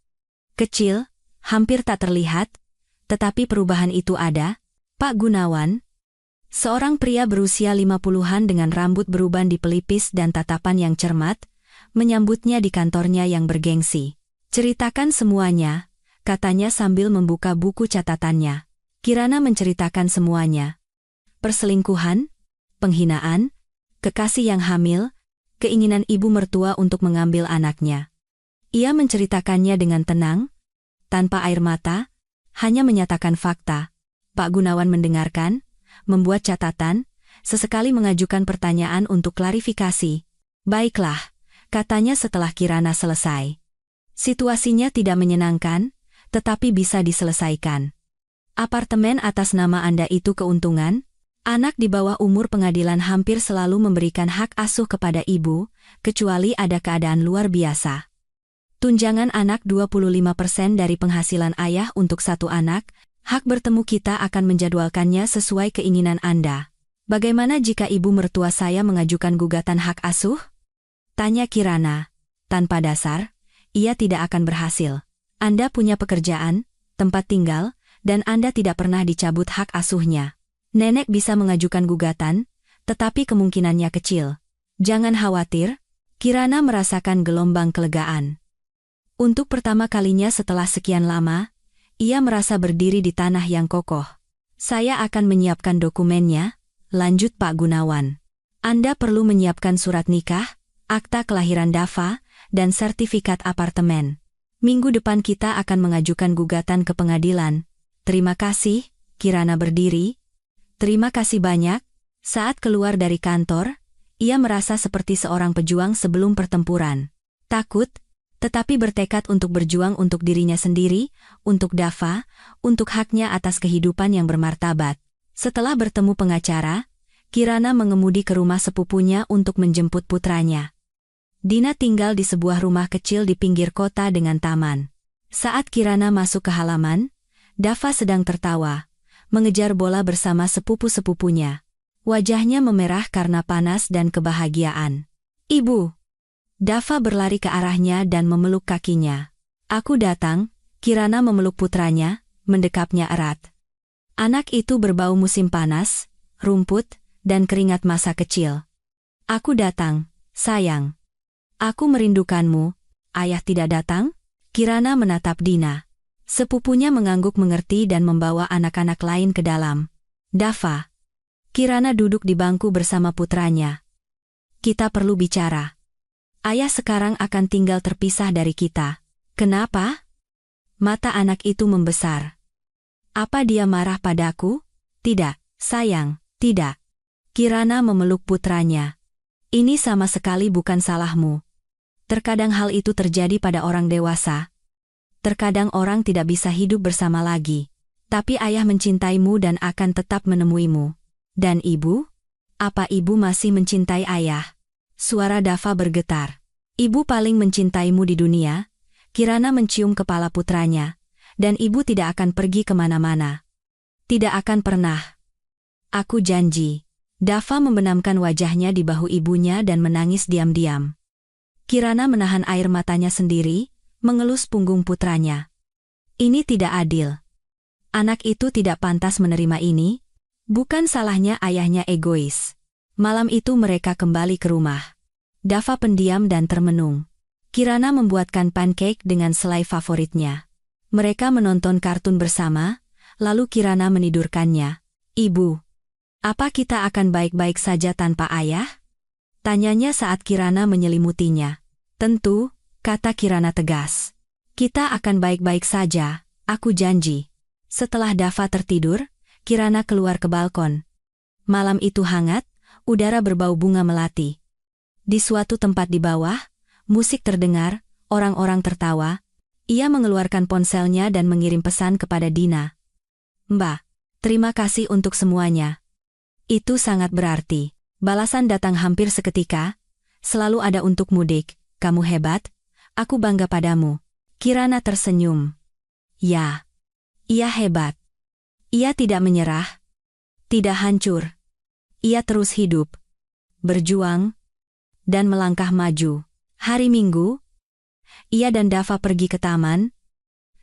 Kecil, hampir tak terlihat, tetapi perubahan itu ada. Pak Gunawan, seorang pria berusia 50-an dengan rambut beruban di pelipis dan tatapan yang cermat, menyambutnya di kantornya yang bergengsi. "Ceritakan semuanya," katanya sambil membuka buku catatannya. Kirana menceritakan semuanya. Perselingkuhan, penghinaan, kekasih yang hamil, keinginan ibu mertua untuk mengambil anaknya. Ia menceritakannya dengan tenang, tanpa air mata, hanya menyatakan fakta. Pak Gunawan mendengarkan, membuat catatan, sesekali mengajukan pertanyaan untuk klarifikasi. "Baiklah," katanya setelah Kirana selesai. "Situasinya tidak menyenangkan, tetapi bisa diselesaikan. Apartemen atas nama Anda itu keuntungan. Anak di bawah umur pengadilan hampir selalu memberikan hak asuh kepada ibu, kecuali ada keadaan luar biasa. Tunjangan anak 25% dari penghasilan ayah untuk satu anak. Hak bertemu kita akan menjadwalkannya sesuai keinginan Anda. Bagaimana jika ibu mertua saya mengajukan gugatan hak asuh?" tanya Kirana. "Tanpa dasar, ia tidak akan berhasil. Anda punya pekerjaan, tempat tinggal, dan Anda tidak pernah dicabut hak asuhnya. Nenek bisa mengajukan gugatan, tetapi kemungkinannya kecil. Jangan khawatir." Kirana merasakan gelombang kelegaan. Untuk pertama kalinya setelah sekian lama, ia merasa berdiri di tanah yang kokoh. "Saya akan menyiapkan dokumennya," lanjut Pak Gunawan. "Anda perlu menyiapkan surat nikah, akta kelahiran Dava, dan sertifikat apartemen. Minggu depan kita akan mengajukan gugatan ke pengadilan." "Terima kasih," Kirana berdiri. "Terima kasih banyak." Saat keluar dari kantor, ia merasa seperti seorang pejuang sebelum pertempuran. Takut, tetapi bertekad untuk berjuang untuk dirinya sendiri, untuk Dava, untuk haknya atas kehidupan yang bermartabat. Setelah bertemu pengacara, Kirana mengemudi ke rumah sepupunya untuk menjemput putranya. Dina tinggal di sebuah rumah kecil di pinggir kota dengan taman. Saat Kirana masuk ke halaman, Dava sedang tertawa, mengejar bola bersama sepupu-sepupunya. Wajahnya memerah karena panas dan kebahagiaan. "Ibu!" Dava berlari ke arahnya dan memeluk kakinya. "Aku datang." Kirana memeluk putranya, mendekapnya erat. Anak itu berbau musim panas, rumput, dan keringat masa kecil. "Aku datang, sayang." "Aku merindukanmu." "Ayah tidak datang?" Kirana menatap Dina. Sepupunya mengangguk mengerti dan membawa anak-anak lain ke dalam. "Dava." Kirana duduk di bangku bersama putranya. "Kita perlu bicara. Ayah sekarang akan tinggal terpisah dari kita." "Kenapa?" Mata anak itu membesar. "Apa dia marah padaku?" "Tidak, sayang, tidak." Kirana memeluk putranya. "Ini sama sekali bukan salahmu. Terkadang hal itu terjadi pada orang dewasa. Terkadang orang tidak bisa hidup bersama lagi. Tapi ayah mencintaimu dan akan tetap menemuimu. Dan ibu? Apa ibu masih mencintai ayah?" Suara Dava bergetar. "Ibu paling mencintaimu di dunia." Kirana mencium kepala putranya. "Dan ibu tidak akan pergi kemana-mana. Tidak akan pernah. Aku janji." Dava membenamkan wajahnya di bahu ibunya dan menangis diam-diam. Kirana menahan air matanya sendiri, mengelus punggung putranya. Ini tidak adil. Anak itu tidak pantas menerima ini. Bukan salahnya ayahnya egois. Malam itu mereka kembali ke rumah. Dava pendiam dan termenung. Kirana membuatkan pancake dengan selai favoritnya. Mereka menonton kartun bersama, lalu Kirana menidurkannya. "Ibu, apa kita akan baik-baik saja tanpa ayah?" tanyanya saat Kirana menyelimutinya. "Tentu," kata Kirana tegas. "Kita akan baik-baik saja, aku janji." Setelah Dava tertidur, Kirana keluar ke balkon. Malam itu hangat, udara berbau bunga melati. Di suatu tempat di bawah, musik terdengar, orang-orang tertawa. Ia mengeluarkan ponselnya dan mengirim pesan kepada Dina. "Mbak, terima kasih untuk semuanya. Itu sangat berarti." Balasan datang hampir seketika. Selalu ada untuk mudik, kamu hebat, aku bangga padamu. Kirana tersenyum. Ya, ia hebat. Ia tidak menyerah, tidak hancur. Ia terus hidup, berjuang, dan melangkah maju. Hari Minggu, ia dan Dava pergi ke taman,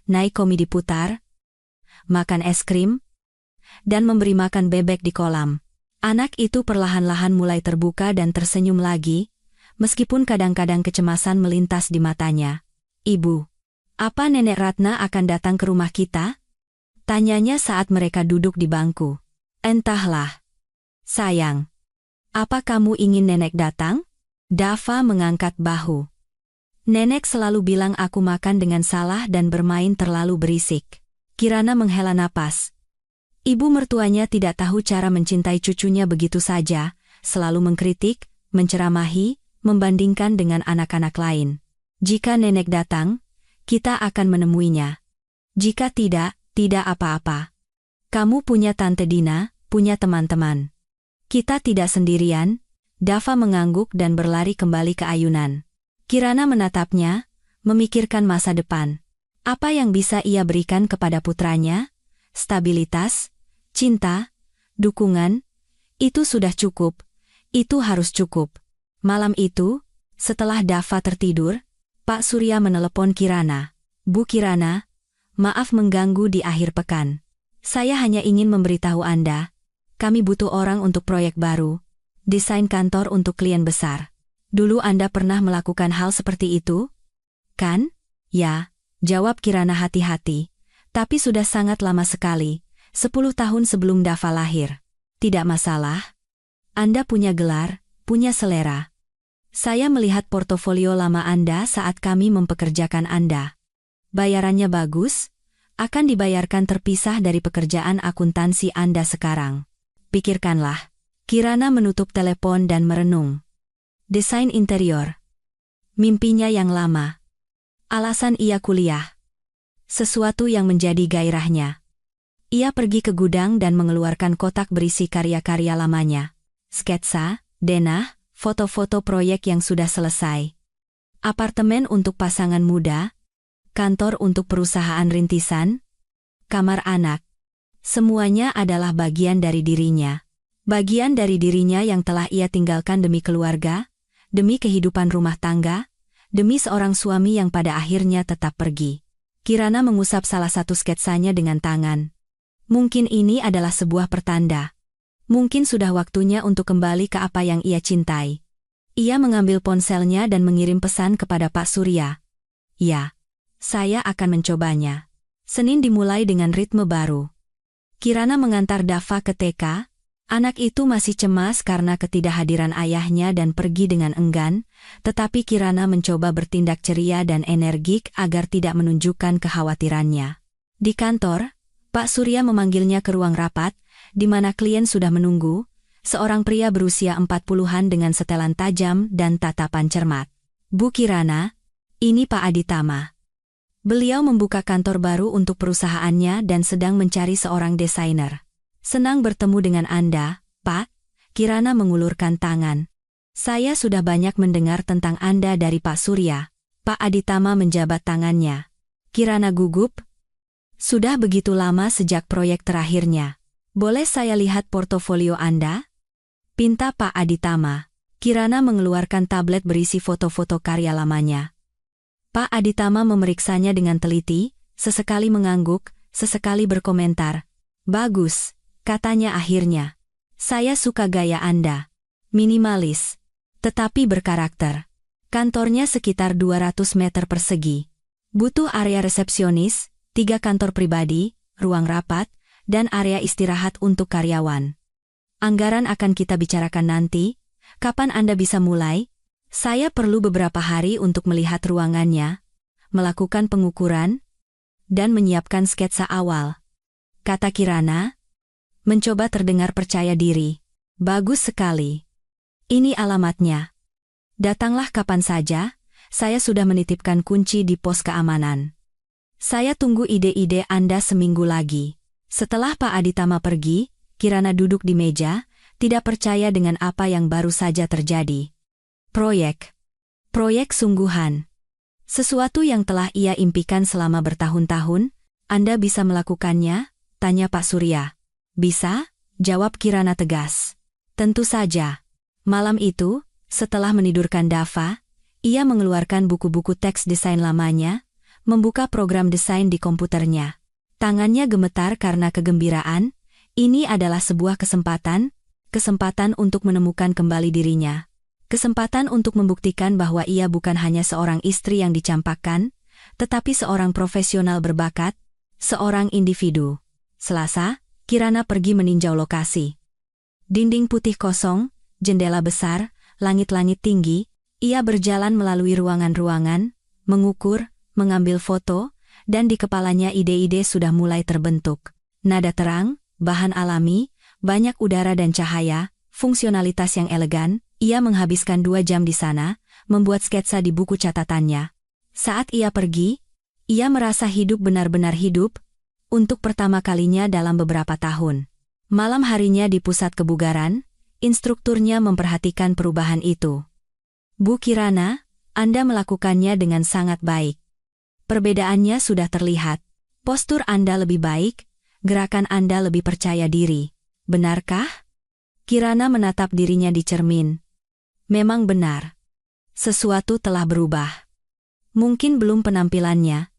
naik komedi putar, makan es krim, dan memberi makan bebek di kolam. Anak itu perlahan-lahan mulai terbuka dan tersenyum lagi, meskipun kadang-kadang kecemasan melintas di matanya. Ibu, apa Nenek Ratna akan datang ke rumah kita? Tanyanya saat mereka duduk di bangku. Entahlah. Sayang, apa kamu ingin Nenek datang? Dava mengangkat bahu. Nenek selalu bilang aku makan dengan salah dan bermain terlalu berisik. Kirana menghela napas. Ibu mertuanya tidak tahu cara mencintai cucunya begitu saja, selalu mengkritik, menceramahi, membandingkan dengan anak-anak lain. Jika Nenek datang, kita akan menemuinya. Jika tidak, tidak apa-apa. Kamu punya Tante Dina, punya teman-teman. Kita tidak sendirian. Dava mengangguk dan berlari kembali ke ayunan. Kirana menatapnya, memikirkan masa depan. Apa yang bisa ia berikan kepada putranya? Stabilitas, cinta, dukungan, itu sudah cukup. Itu harus cukup. Malam itu, setelah Dava tertidur, Pak Surya menelepon Kirana. Bu Kirana, maaf mengganggu di akhir pekan. Saya hanya ingin memberitahu Anda, kami butuh orang untuk proyek baru, desain kantor untuk klien besar. Dulu Anda pernah melakukan hal seperti itu? Kan? Ya, jawab Kirana hati-hati. Tapi sudah sangat lama sekali. 10 tahun sebelum Dava lahir. Tidak masalah. Anda punya gelar, punya selera. Saya melihat portofolio lama Anda saat kami mempekerjakan Anda. Bayarannya bagus, akan dibayarkan terpisah dari pekerjaan akuntansi Anda sekarang. Pikirkanlah. Kirana menutup telepon dan merenung. Desain interior. Mimpinya yang lama. Alasan ia kuliah. Sesuatu yang menjadi gairahnya. Ia pergi ke gudang dan mengeluarkan kotak berisi karya-karya lamanya. Sketsa, denah, foto-foto proyek yang sudah selesai. Apartemen untuk pasangan muda, kantor untuk perusahaan rintisan, kamar anak. Semuanya adalah bagian dari dirinya. Bagian dari dirinya yang telah ia tinggalkan demi keluarga, demi kehidupan rumah tangga, demi seorang suami yang pada akhirnya tetap pergi. Kirana mengusap salah satu sketsanya dengan tangan. Mungkin ini adalah sebuah pertanda. Mungkin sudah waktunya untuk kembali ke apa yang ia cintai. Ia mengambil ponselnya dan mengirim pesan kepada Pak Surya. Ya, saya akan mencobanya. Senin dimulai dengan ritme baru. Kirana mengantar Dava ke TK. Anak itu masih cemas karena ketidakhadiran ayahnya dan pergi dengan enggan, tetapi Kirana mencoba bertindak ceria dan energik agar tidak menunjukkan kekhawatirannya. Di kantor, Pak Surya memanggilnya ke ruang rapat, di mana klien sudah menunggu, seorang pria berusia 40-an dengan setelan tajam dan tatapan cermat. Bu Kirana, ini Pak Aditama. Beliau membuka kantor baru untuk perusahaannya dan sedang mencari seorang desainer. Senang bertemu dengan Anda, Pak. Kirana mengulurkan tangan. Saya sudah banyak mendengar tentang Anda dari Pak Surya. Pak Aditama menjabat tangannya. Kirana gugup. Sudah begitu lama sejak proyek terakhirnya. Boleh saya lihat portofolio Anda? Pinta Pak Aditama. Kirana mengeluarkan tablet berisi foto-foto karya lamanya. Pak Aditama memeriksanya dengan teliti, sesekali mengangguk, sesekali berkomentar. Bagus, katanya akhirnya. Saya suka gaya Anda. Minimalis, tetapi berkarakter. Kantornya sekitar 200 meter persegi. Butuh area resepsionis, 3 kantor pribadi, ruang rapat, dan area istirahat untuk karyawan. Anggaran akan kita bicarakan nanti. Kapan Anda bisa mulai? Saya perlu beberapa hari untuk melihat ruangannya, melakukan pengukuran, dan menyiapkan sketsa awal. Kata Kirana, mencoba terdengar percaya diri. Bagus sekali. Ini alamatnya. Datanglah kapan saja, saya sudah menitipkan kunci di pos keamanan. Saya tunggu ide-ide Anda seminggu lagi. Setelah Pak Aditama pergi, Kirana duduk di meja, tidak percaya dengan apa yang baru saja terjadi. Proyek. Proyek sungguhan. Sesuatu yang telah ia impikan selama bertahun-tahun. Anda bisa melakukannya? Tanya Pak Surya. Bisa? Jawab Kirana tegas. Tentu saja. Malam itu, setelah menidurkan Dava, ia mengeluarkan buku-buku teks desain lamanya, membuka program desain di komputernya. Tangannya gemetar karena kegembiraan. Ini adalah sebuah kesempatan untuk menemukan kembali dirinya. Kesempatan untuk membuktikan bahwa ia bukan hanya seorang istri yang dicampakkan, tetapi seorang profesional berbakat, seorang individu. Selasa, Kirana pergi meninjau lokasi. Dinding putih kosong, jendela besar, langit-langit tinggi. Ia berjalan melalui ruangan-ruangan, mengukur, mengambil foto, dan di kepalanya ide-ide sudah mulai terbentuk. Nada terang, bahan alami, banyak udara dan cahaya, fungsionalitas yang elegan. Ia menghabiskan 2 jam di sana, membuat sketsa di buku catatannya. Saat ia pergi, ia merasa hidup benar-benar hidup, untuk pertama kalinya dalam beberapa tahun. Malam harinya di pusat kebugaran, instrukturnya memperhatikan perubahan itu. Bu Kirana, Anda melakukannya dengan sangat baik. Perbedaannya sudah terlihat. Postur Anda lebih baik, gerakan Anda lebih percaya diri. Benarkah? Kirana menatap dirinya di cermin. Memang benar. Sesuatu telah berubah. Mungkin belum penampilannya,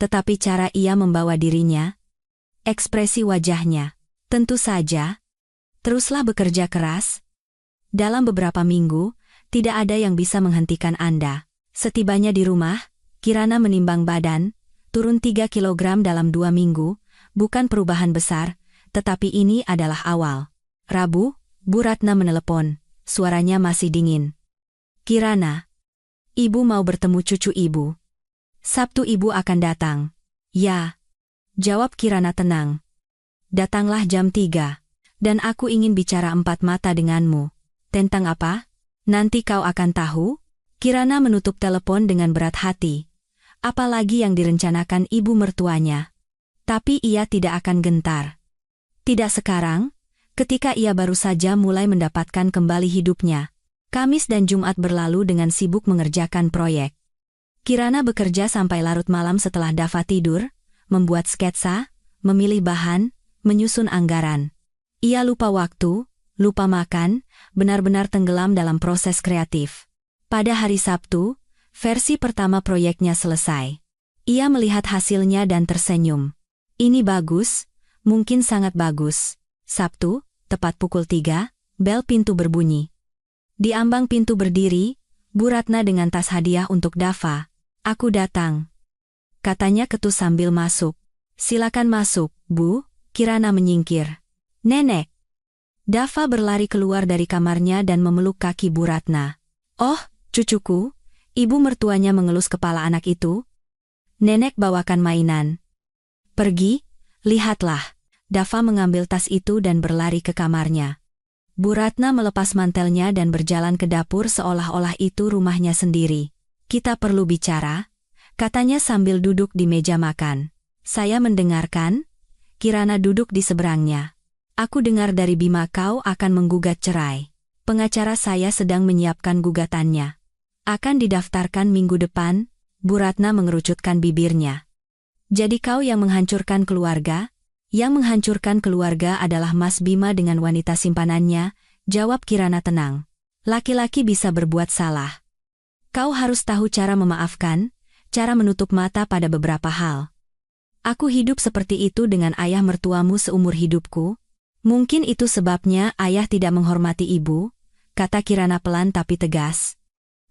tetapi cara ia membawa dirinya, ekspresi wajahnya. Tentu saja. Teruslah bekerja keras. Dalam beberapa minggu, tidak ada yang bisa menghentikan Anda. Setibanya di rumah, Kirana menimbang badan, turun 3 kilogram dalam 2 minggu, bukan perubahan besar, tetapi ini adalah awal. Rabu, Bu Ratna menelepon. Suaranya masih dingin. Kirana, Ibu mau bertemu cucu Ibu. Sabtu Ibu akan datang. Ya, jawab Kirana tenang. Datanglah jam 3. Dan aku ingin bicara 4 mata denganmu. Tentang apa? Nanti kau akan tahu. Kirana menutup telepon dengan berat hati. Apalagi yang direncanakan ibu mertuanya. Tapi ia tidak akan gentar. Tidak sekarang. Ketika ia baru saja mulai mendapatkan kembali hidupnya. Kamis dan Jumat berlalu dengan sibuk mengerjakan proyek. Kirana bekerja sampai larut malam setelah Dava tidur, membuat sketsa, memilih bahan, menyusun anggaran. Ia lupa waktu, lupa makan, benar-benar tenggelam dalam proses kreatif. Pada hari Sabtu, versi pertama proyeknya selesai. Ia melihat hasilnya dan tersenyum. Ini bagus, mungkin sangat bagus. Sabtu, tepat pukul 3, bel pintu berbunyi. Di ambang pintu berdiri, Bu Ratna dengan tas hadiah untuk Dava. Aku datang. Katanya ketus sambil masuk. Silakan masuk, Bu. Kirana menyingkir. Nenek. Dava berlari keluar dari kamarnya dan memeluk kaki Bu Ratna. Oh, cucuku. Ibu mertuanya mengelus kepala anak itu. Nenek bawakan mainan. Pergi, lihatlah. Dava mengambil tas itu dan berlari ke kamarnya. Bu Ratna melepas mantelnya dan berjalan ke dapur seolah-olah itu rumahnya sendiri. Kita perlu bicara, katanya sambil duduk di meja makan. Saya mendengarkan. Kirana duduk di seberangnya. Aku dengar dari Bima kau akan menggugat cerai. Pengacara saya sedang menyiapkan gugatannya. Akan didaftarkan minggu depan. Bu Ratna mengerucutkan bibirnya. Jadi kau yang menghancurkan keluarga? Yang menghancurkan keluarga adalah Mas Bima dengan wanita simpanannya, jawab Kirana tenang. Laki-laki bisa berbuat salah. Kau harus tahu cara memaafkan, cara menutup mata pada beberapa hal. Aku hidup seperti itu dengan ayah mertuamu seumur hidupku. Mungkin itu sebabnya ayah tidak menghormati ibu, kata Kirana pelan tapi tegas.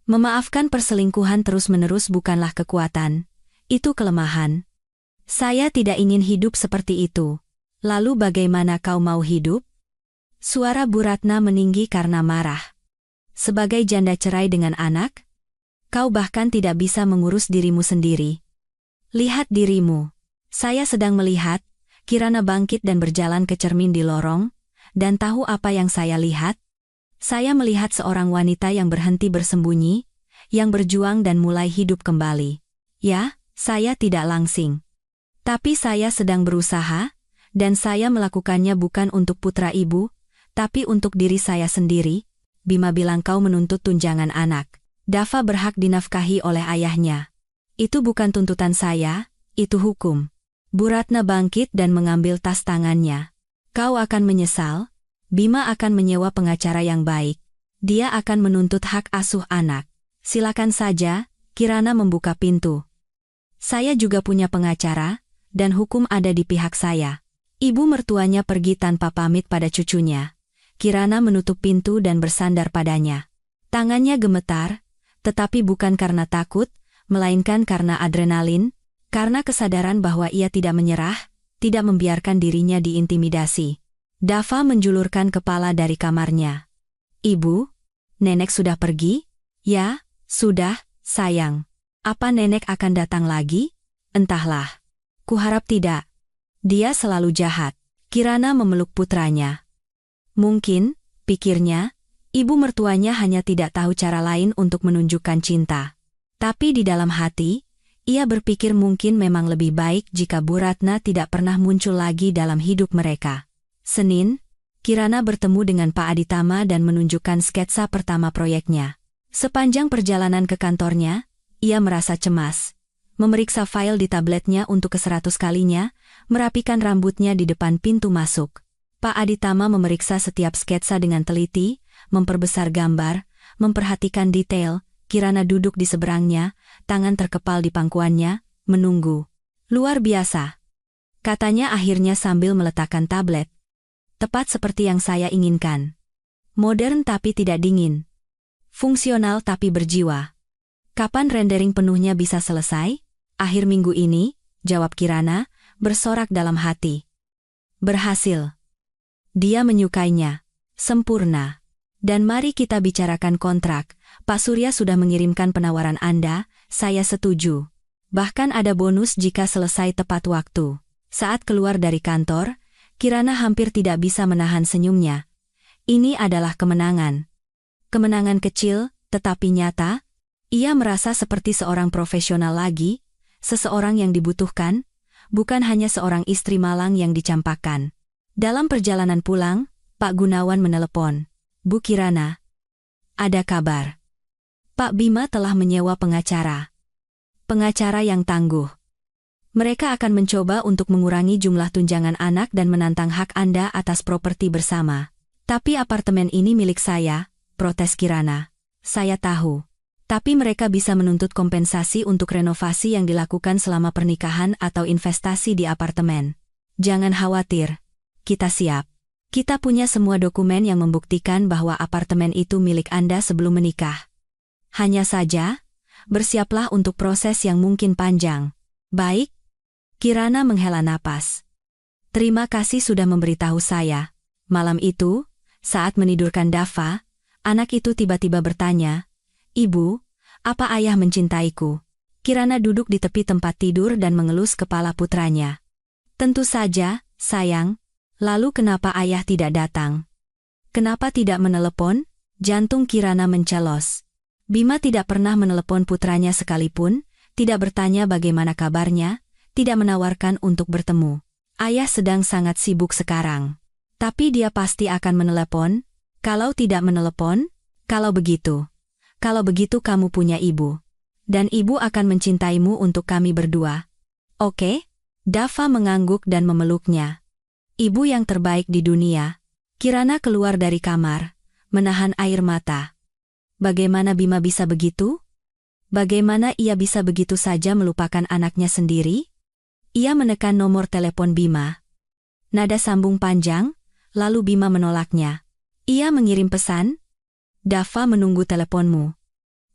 Memaafkan perselingkuhan terus-menerus bukanlah kekuatan, itu kelemahan. Saya tidak ingin hidup seperti itu. Lalu bagaimana kau mau hidup? Suara Bu Ratna meninggi karena marah. Sebagai janda cerai dengan anak, kau bahkan tidak bisa mengurus dirimu sendiri. Lihat dirimu. Saya sedang melihat. Kirana bangkit dan berjalan ke cermin di lorong, dan tahu apa yang saya lihat? Saya melihat seorang wanita yang berhenti bersembunyi, yang berjuang dan mulai hidup kembali. Ya, saya tidak langsing. Tapi saya sedang berusaha, dan saya melakukannya bukan untuk putra ibu, tapi untuk diri saya sendiri. Bima bilang kau menuntut tunjangan anak. Dava berhak dinafkahi oleh ayahnya. Itu bukan tuntutan saya, itu hukum. Bu Ratna bangkit dan mengambil tas tangannya. Kau akan menyesal. Bima akan menyewa pengacara yang baik. Dia akan menuntut hak asuh anak. Silakan saja, Kirana membuka pintu. Saya juga punya pengacara, dan hukum ada di pihak saya. Ibu mertuanya pergi tanpa pamit pada cucunya. Kirana menutup pintu dan bersandar padanya. Tangannya gemetar, tetapi bukan karena takut, melainkan karena adrenalin, karena kesadaran bahwa ia tidak menyerah, tidak membiarkan dirinya diintimidasi. Dava menjulurkan kepala dari kamarnya. Ibu, nenek sudah pergi? Ya, sudah, sayang. Apa nenek akan datang lagi? Entahlah. Kuharap tidak. Dia selalu jahat. Kirana memeluk putranya. Mungkin, pikirnya, ibu mertuanya hanya tidak tahu cara lain untuk menunjukkan cinta. Tapi di dalam hati, ia berpikir mungkin memang lebih baik jika Bu Ratna tidak pernah muncul lagi dalam hidup mereka. Senin, Kirana bertemu dengan Pak Aditama dan menunjukkan sketsa pertama proyeknya. Sepanjang perjalanan ke kantornya, ia merasa cemas. Memeriksa file di tabletnya untuk ke-100 kalinya, merapikan rambutnya di depan pintu masuk. Pak Aditama memeriksa setiap sketsa dengan teliti, memperbesar gambar, memperhatikan detail. Kirana duduk di seberangnya, tangan terkepal di pangkuannya, menunggu. Luar biasa, katanya akhirnya sambil meletakkan tablet. Tepat seperti yang saya inginkan. Modern tapi tidak dingin. Fungsional tapi berjiwa. Kapan rendering penuhnya bisa selesai? Akhir minggu ini, jawab Kirana, bersorak dalam hati. Berhasil. Dia menyukainya. Sempurna. Dan mari kita bicarakan kontrak. Pak Surya sudah mengirimkan penawaran Anda, saya setuju. Bahkan ada bonus jika selesai tepat waktu. Saat keluar dari kantor, Kirana hampir tidak bisa menahan senyumnya. Ini adalah kemenangan. Kemenangan kecil, tetapi nyata. Ia merasa seperti seorang profesional lagi, seseorang yang dibutuhkan, bukan hanya seorang istri malang yang dicampakkan. Dalam perjalanan pulang, Pak Gunawan menelepon. Bu Kirana. Ada kabar. Pak Bima telah menyewa pengacara. Pengacara yang tangguh. Mereka akan mencoba untuk mengurangi jumlah tunjangan anak dan menantang hak Anda atas properti bersama. Tapi apartemen ini milik saya, protes Kirana. Saya tahu. Tapi mereka bisa menuntut kompensasi untuk renovasi yang dilakukan selama pernikahan atau investasi di apartemen. Jangan khawatir. Kita siap. Kita punya semua dokumen yang membuktikan bahwa apartemen itu milik Anda sebelum menikah. Hanya saja, bersiaplah untuk proses yang mungkin panjang. Baik? Kirana menghela napas. Terima kasih sudah memberitahu saya. Malam itu, saat menidurkan Dava, anak itu tiba-tiba bertanya, Ibu, apa ayah mencintaiku? Kirana duduk di tepi tempat tidur dan mengelus kepala putranya. Tentu saja, sayang. Lalu kenapa ayah tidak datang? Kenapa tidak menelepon? Jantung Kirana mencelos. Bima tidak pernah menelepon putranya sekalipun, tidak bertanya bagaimana kabarnya, tidak menawarkan untuk bertemu. Ayah sedang sangat sibuk sekarang. Tapi dia pasti akan menelepon. Kalau tidak menelepon, kalau begitu kamu punya ibu. Dan ibu akan mencintaimu untuk kami berdua. Oke? Dava mengangguk dan memeluknya. Ibu yang terbaik di dunia. Kirana keluar dari kamar, menahan air mata. Bagaimana Bima bisa begitu? Bagaimana ia bisa begitu saja melupakan anaknya sendiri? Ia menekan nomor telepon Bima. Nada sambung panjang, lalu Bima menolaknya. Ia mengirim pesan. Dava menunggu teleponmu.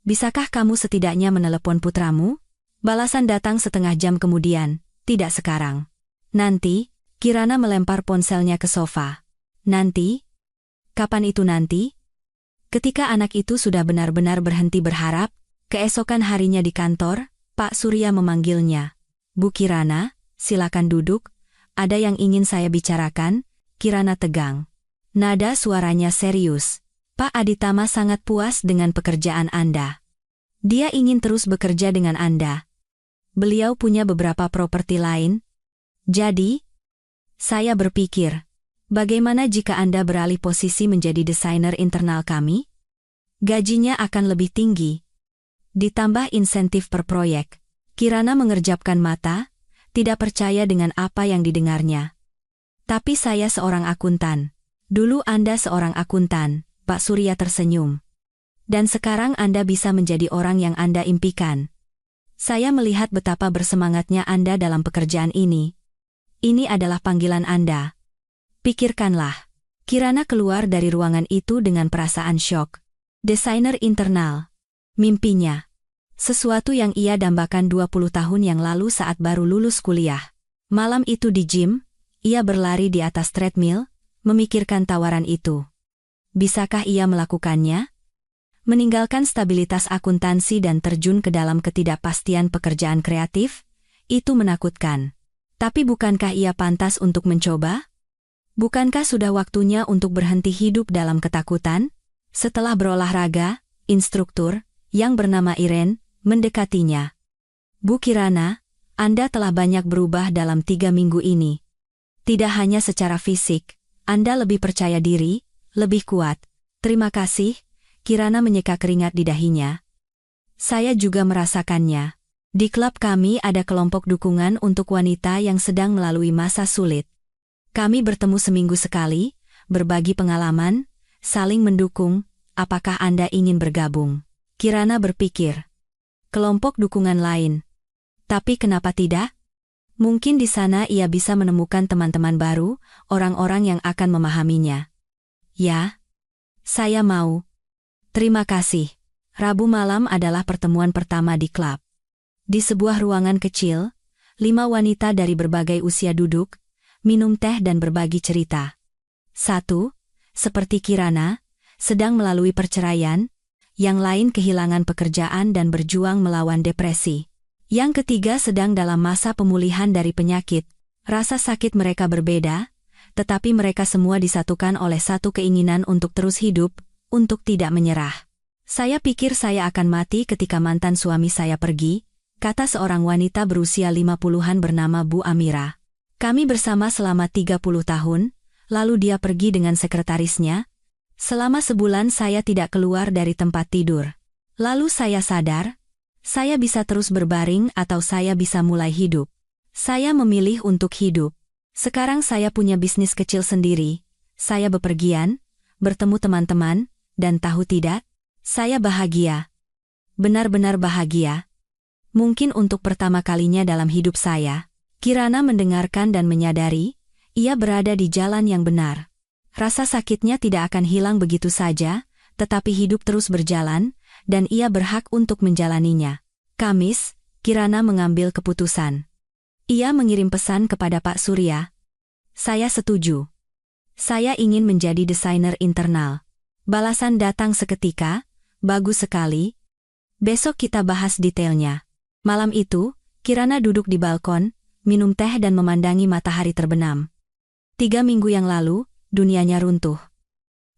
Bisakah kamu setidaknya menelepon putramu? Balasan datang setengah jam kemudian, tidak sekarang. Nanti. Kirana melempar ponselnya ke sofa. Nanti? Kapan itu nanti? Ketika anak itu sudah benar-benar berhenti berharap, keesokan harinya di kantor, Pak Surya memanggilnya. Bu Kirana, silakan duduk, ada yang ingin saya bicarakan. Kirana tegang. Nada suaranya serius. Pak Aditama sangat puas dengan pekerjaan Anda. Dia ingin terus bekerja dengan Anda. Beliau punya beberapa properti lain. Jadi, saya berpikir, bagaimana jika Anda beralih posisi menjadi desainer internal kami? Gajinya akan lebih tinggi. Ditambah insentif per proyek. Kirana mengerjapkan mata, tidak percaya dengan apa yang didengarnya. Tapi saya seorang akuntan. Dulu Anda seorang akuntan, Pak Surya tersenyum. Dan sekarang Anda bisa menjadi orang yang Anda impikan. Saya melihat betapa bersemangatnya Anda dalam pekerjaan ini. Ini adalah panggilan Anda. Pikirkanlah. Kirana keluar dari ruangan itu dengan perasaan syok. Desainer internal. Mimpinya. Sesuatu yang ia dambakan 20 tahun yang lalu saat baru lulus kuliah. Malam itu di gym, ia berlari di atas treadmill, memikirkan tawaran itu. Bisakah ia melakukannya? Meninggalkan stabilitas akuntansi dan terjun ke dalam ketidakpastian pekerjaan kreatif? Itu menakutkan. Tapi bukankah ia pantas untuk mencoba? Bukankah sudah waktunya untuk berhenti hidup dalam ketakutan? Setelah berolahraga, instruktur, yang bernama Irene, mendekatinya. Bu Kirana, Anda telah banyak berubah dalam 3 minggu ini. Tidak hanya secara fisik, Anda lebih percaya diri, lebih kuat. Terima kasih, Kirana menyeka keringat di dahinya. Saya juga merasakannya. Di klub kami ada kelompok dukungan untuk wanita yang sedang melalui masa sulit. Kami bertemu seminggu sekali, berbagi pengalaman, saling mendukung. Apakah Anda ingin bergabung? Kirana berpikir. Kelompok dukungan lain. Tapi kenapa tidak? Mungkin di sana ia bisa menemukan teman-teman baru, orang-orang yang akan memahaminya. Ya, saya mau. Terima kasih. Rabu malam adalah pertemuan pertama di klub. Di sebuah ruangan kecil, 5 wanita dari berbagai usia duduk, minum teh dan berbagi cerita. 1. Seperti Kirana, sedang melalui perceraian, yang lain kehilangan pekerjaan dan berjuang melawan depresi. Yang ketiga sedang dalam masa pemulihan dari penyakit. Rasa sakit mereka berbeda, tetapi mereka semua disatukan oleh satu keinginan untuk terus hidup, untuk tidak menyerah. Saya pikir saya akan mati ketika mantan suami saya pergi, kata seorang wanita berusia 50-an bernama Bu Amira. Kami bersama selama 30 tahun, lalu dia pergi dengan sekretarisnya. Selama sebulan saya tidak keluar dari tempat tidur. Lalu saya sadar, saya bisa terus berbaring atau saya bisa mulai hidup. Saya memilih untuk hidup. Sekarang saya punya bisnis kecil sendiri. Saya bepergian, bertemu teman-teman, dan tahu tidak, saya bahagia. Benar-benar bahagia. Mungkin untuk pertama kalinya dalam hidup saya, Kirana mendengarkan dan menyadari, ia berada di jalan yang benar. Rasa sakitnya tidak akan hilang begitu saja, tetapi hidup terus berjalan, dan ia berhak untuk menjalaninya. Kamis, Kirana mengambil keputusan. Ia mengirim pesan kepada Pak Surya. Saya setuju. Saya ingin menjadi desainer internal. Balasan datang seketika, bagus sekali. Besok kita bahas detailnya. Malam itu, Kirana duduk di balkon, minum teh dan memandangi matahari terbenam. 3 minggu yang lalu, dunianya runtuh.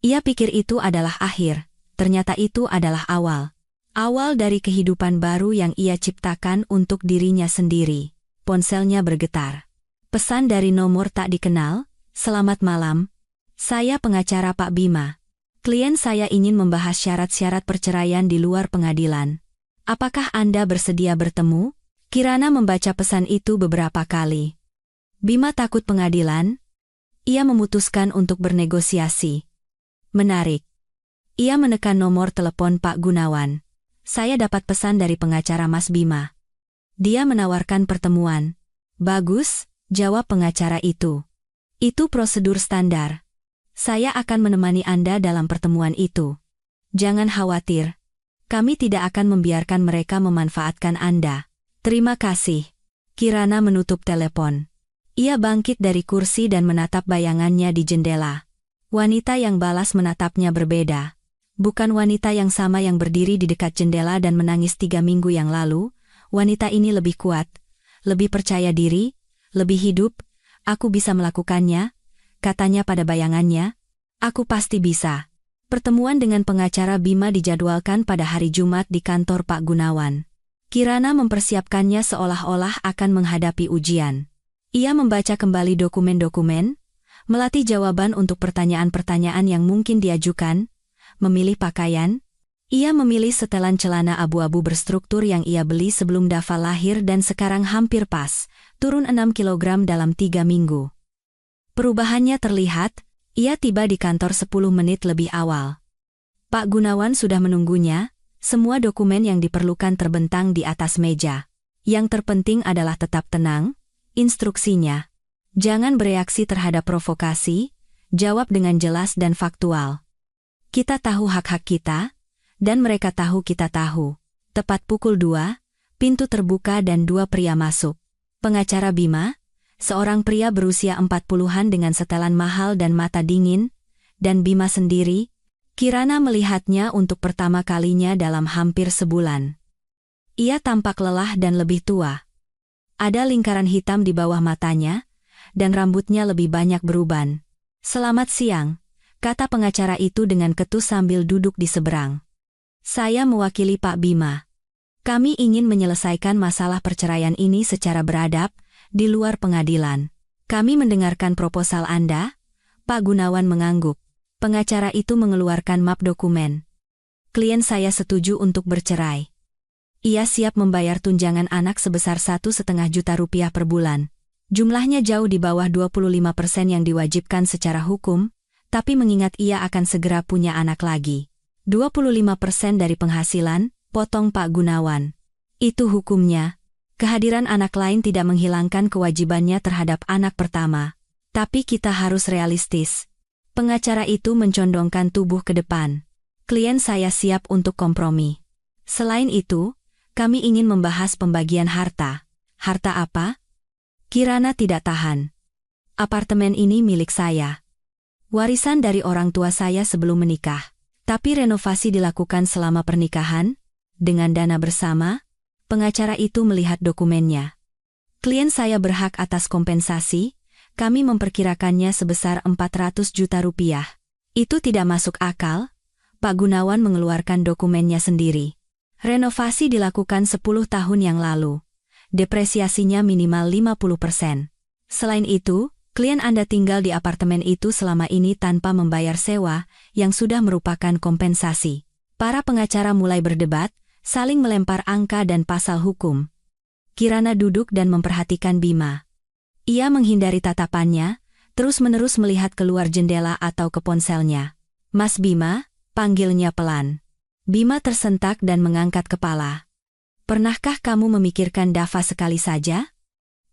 Ia pikir itu adalah akhir, ternyata itu adalah awal. Awal dari kehidupan baru yang ia ciptakan untuk dirinya sendiri. Ponselnya bergetar. Pesan dari nomor tak dikenal, selamat malam. Saya pengacara Pak Bima. Klien saya ingin membahas syarat-syarat perceraian di luar pengadilan. Apakah Anda bersedia bertemu? Kirana membaca pesan itu beberapa kali. Bima takut pengadilan. Ia memutuskan untuk bernegosiasi. Menarik. Ia menekan nomor telepon Pak Gunawan. Saya dapat pesan dari pengacara Mas Bima. Dia menawarkan pertemuan. Bagus, jawab pengacara itu. Itu prosedur standar. Saya akan menemani Anda dalam pertemuan itu. Jangan khawatir. Kami tidak akan membiarkan mereka memanfaatkan Anda. Terima kasih. Kirana menutup telepon. Ia bangkit dari kursi dan menatap bayangannya di jendela. Wanita yang balas menatapnya berbeda. Bukan wanita yang sama yang berdiri di dekat jendela dan menangis 3 minggu yang lalu. Wanita ini lebih kuat, lebih percaya diri, lebih hidup. Aku bisa melakukannya, katanya pada bayangannya. Aku pasti bisa. Pertemuan dengan pengacara Bima dijadwalkan pada hari Jumat di kantor Pak Gunawan. Kirana mempersiapkannya seolah-olah akan menghadapi ujian. Ia membaca kembali dokumen-dokumen, melatih jawaban untuk pertanyaan-pertanyaan yang mungkin diajukan, memilih pakaian. Ia memilih setelan celana abu-abu berstruktur yang ia beli sebelum Dava lahir dan sekarang hampir pas, turun 6 kilogram dalam 3 minggu. Perubahannya terlihat, ia tiba di kantor 10 menit lebih awal. Pak Gunawan sudah menunggunya, semua dokumen yang diperlukan terbentang di atas meja. Yang terpenting adalah tetap tenang, instruksinya. Jangan bereaksi terhadap provokasi, jawab dengan jelas dan faktual. Kita tahu hak-hak kita, dan mereka tahu kita tahu. Tepat pukul 2, pintu terbuka dan 2 pria masuk. Pengacara Bima, seorang pria berusia 40-an dengan setelan mahal dan mata dingin, dan Bima sendiri, Kirana melihatnya untuk pertama kalinya dalam hampir sebulan. Ia tampak lelah dan lebih tua. Ada lingkaran hitam di bawah matanya, dan rambutnya lebih banyak beruban. "Selamat siang," kata pengacara itu dengan ketus sambil duduk di seberang. "Saya mewakili Pak Bima. Kami ingin menyelesaikan masalah perceraian ini secara beradab, di luar pengadilan. Kami mendengarkan proposal Anda." Pak Gunawan mengangguk. Pengacara itu mengeluarkan map dokumen. "Klien saya setuju untuk bercerai. Ia siap membayar tunjangan anak sebesar 1,5 juta rupiah per bulan. Jumlahnya jauh di bawah 25% yang diwajibkan secara hukum, tapi mengingat ia akan segera punya anak lagi. 25% dari penghasilan, potong Pak Gunawan. Itu hukumnya. Kehadiran anak lain tidak menghilangkan kewajibannya terhadap anak pertama. Tapi kita harus realistis." Pengacara itu mencondongkan tubuh ke depan. "Klien saya siap untuk kompromi. Selain itu, kami ingin membahas pembagian harta." "Harta apa?" Kirana tidak tahan. "Apartemen ini milik saya. Warisan dari orang tua saya sebelum menikah. Tapi renovasi dilakukan selama pernikahan, dengan dana bersama." Pengacara itu melihat dokumennya. "Klien saya berhak atas kompensasi, kami memperkirakannya sebesar 400 juta rupiah. Itu tidak masuk akal." Pak Gunawan mengeluarkan dokumennya sendiri. "Renovasi dilakukan 10 tahun yang lalu. Depresiasinya minimal 50%. Selain itu, klien Anda tinggal di apartemen itu selama ini tanpa membayar sewa, yang sudah merupakan kompensasi." Para pengacara mulai berdebat, saling melempar angka dan pasal hukum. Kirana duduk dan memperhatikan Bima. Ia menghindari tatapannya, terus-menerus melihat keluar jendela atau ke ponselnya. "Mas Bima," panggilnya pelan. Bima tersentak dan mengangkat kepala. "Pernahkah kamu memikirkan Dava sekali saja?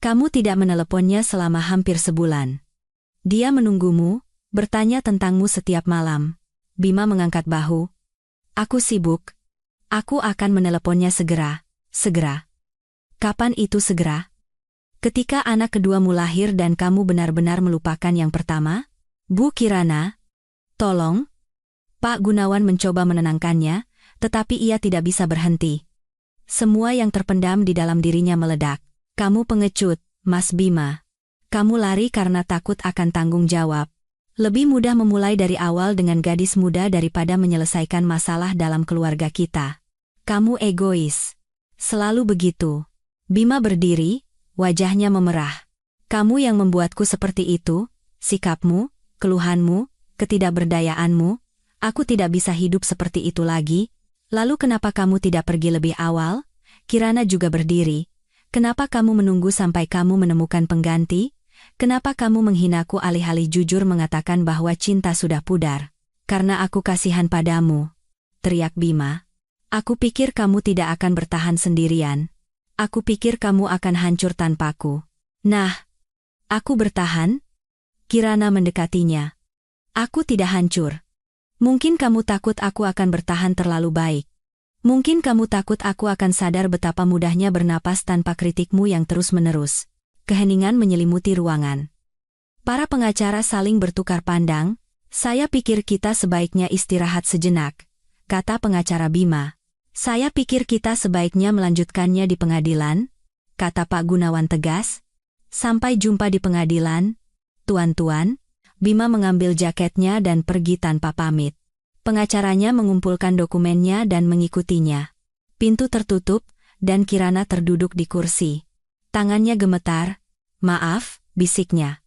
Kamu tidak meneleponnya selama hampir sebulan. Dia menunggumu, bertanya tentangmu setiap malam." Bima mengangkat bahu. "Aku sibuk. Aku akan meneleponnya segera." "Segera? Kapan itu segera?" "Ketika anak keduamu lahir dan kamu benar-benar melupakan yang pertama?" "Bu Kirana, tolong." Pak Gunawan mencoba menenangkannya, tetapi ia tidak bisa berhenti. Semua yang terpendam di dalam dirinya meledak. "Kamu pengecut, Mas Bima. Kamu lari karena takut akan tanggung jawab. Lebih mudah memulai dari awal dengan gadis muda daripada menyelesaikan masalah dalam keluarga kita. Kamu egois. Selalu begitu." Bima berdiri, wajahnya memerah. "Kamu yang membuatku seperti itu, sikapmu, keluhanmu, ketidakberdayaanmu. Aku tidak bisa hidup seperti itu lagi. Lalu kenapa kamu tidak pergi lebih awal?" Kirana juga berdiri. "Kenapa kamu menunggu sampai kamu menemukan pengganti? Kenapa kamu menghinaku alih-alih jujur mengatakan bahwa cinta sudah pudar?" "Karena aku kasihan padamu," teriak Bima. "Aku pikir kamu tidak akan bertahan sendirian. Aku pikir kamu akan hancur tanpaku." "Nah, aku bertahan?" Kirana mendekatinya. "Aku tidak hancur. Mungkin kamu takut aku akan bertahan terlalu baik. Mungkin kamu takut aku akan sadar betapa mudahnya bernapas tanpa kritikmu yang terus-menerus." Keheningan menyelimuti ruangan. Para pengacara saling bertukar pandang. "Saya pikir kita sebaiknya istirahat sejenak," kata pengacara Bima. "Saya pikir kita sebaiknya melanjutkannya di pengadilan," kata Pak Gunawan tegas. "Sampai jumpa di pengadilan, tuan-tuan." Bima mengambil jaketnya dan pergi tanpa pamit. Pengacaranya mengumpulkan dokumennya dan mengikutinya. Pintu tertutup, dan Kirana terduduk di kursi. Tangannya gemetar. "Maaf," bisiknya.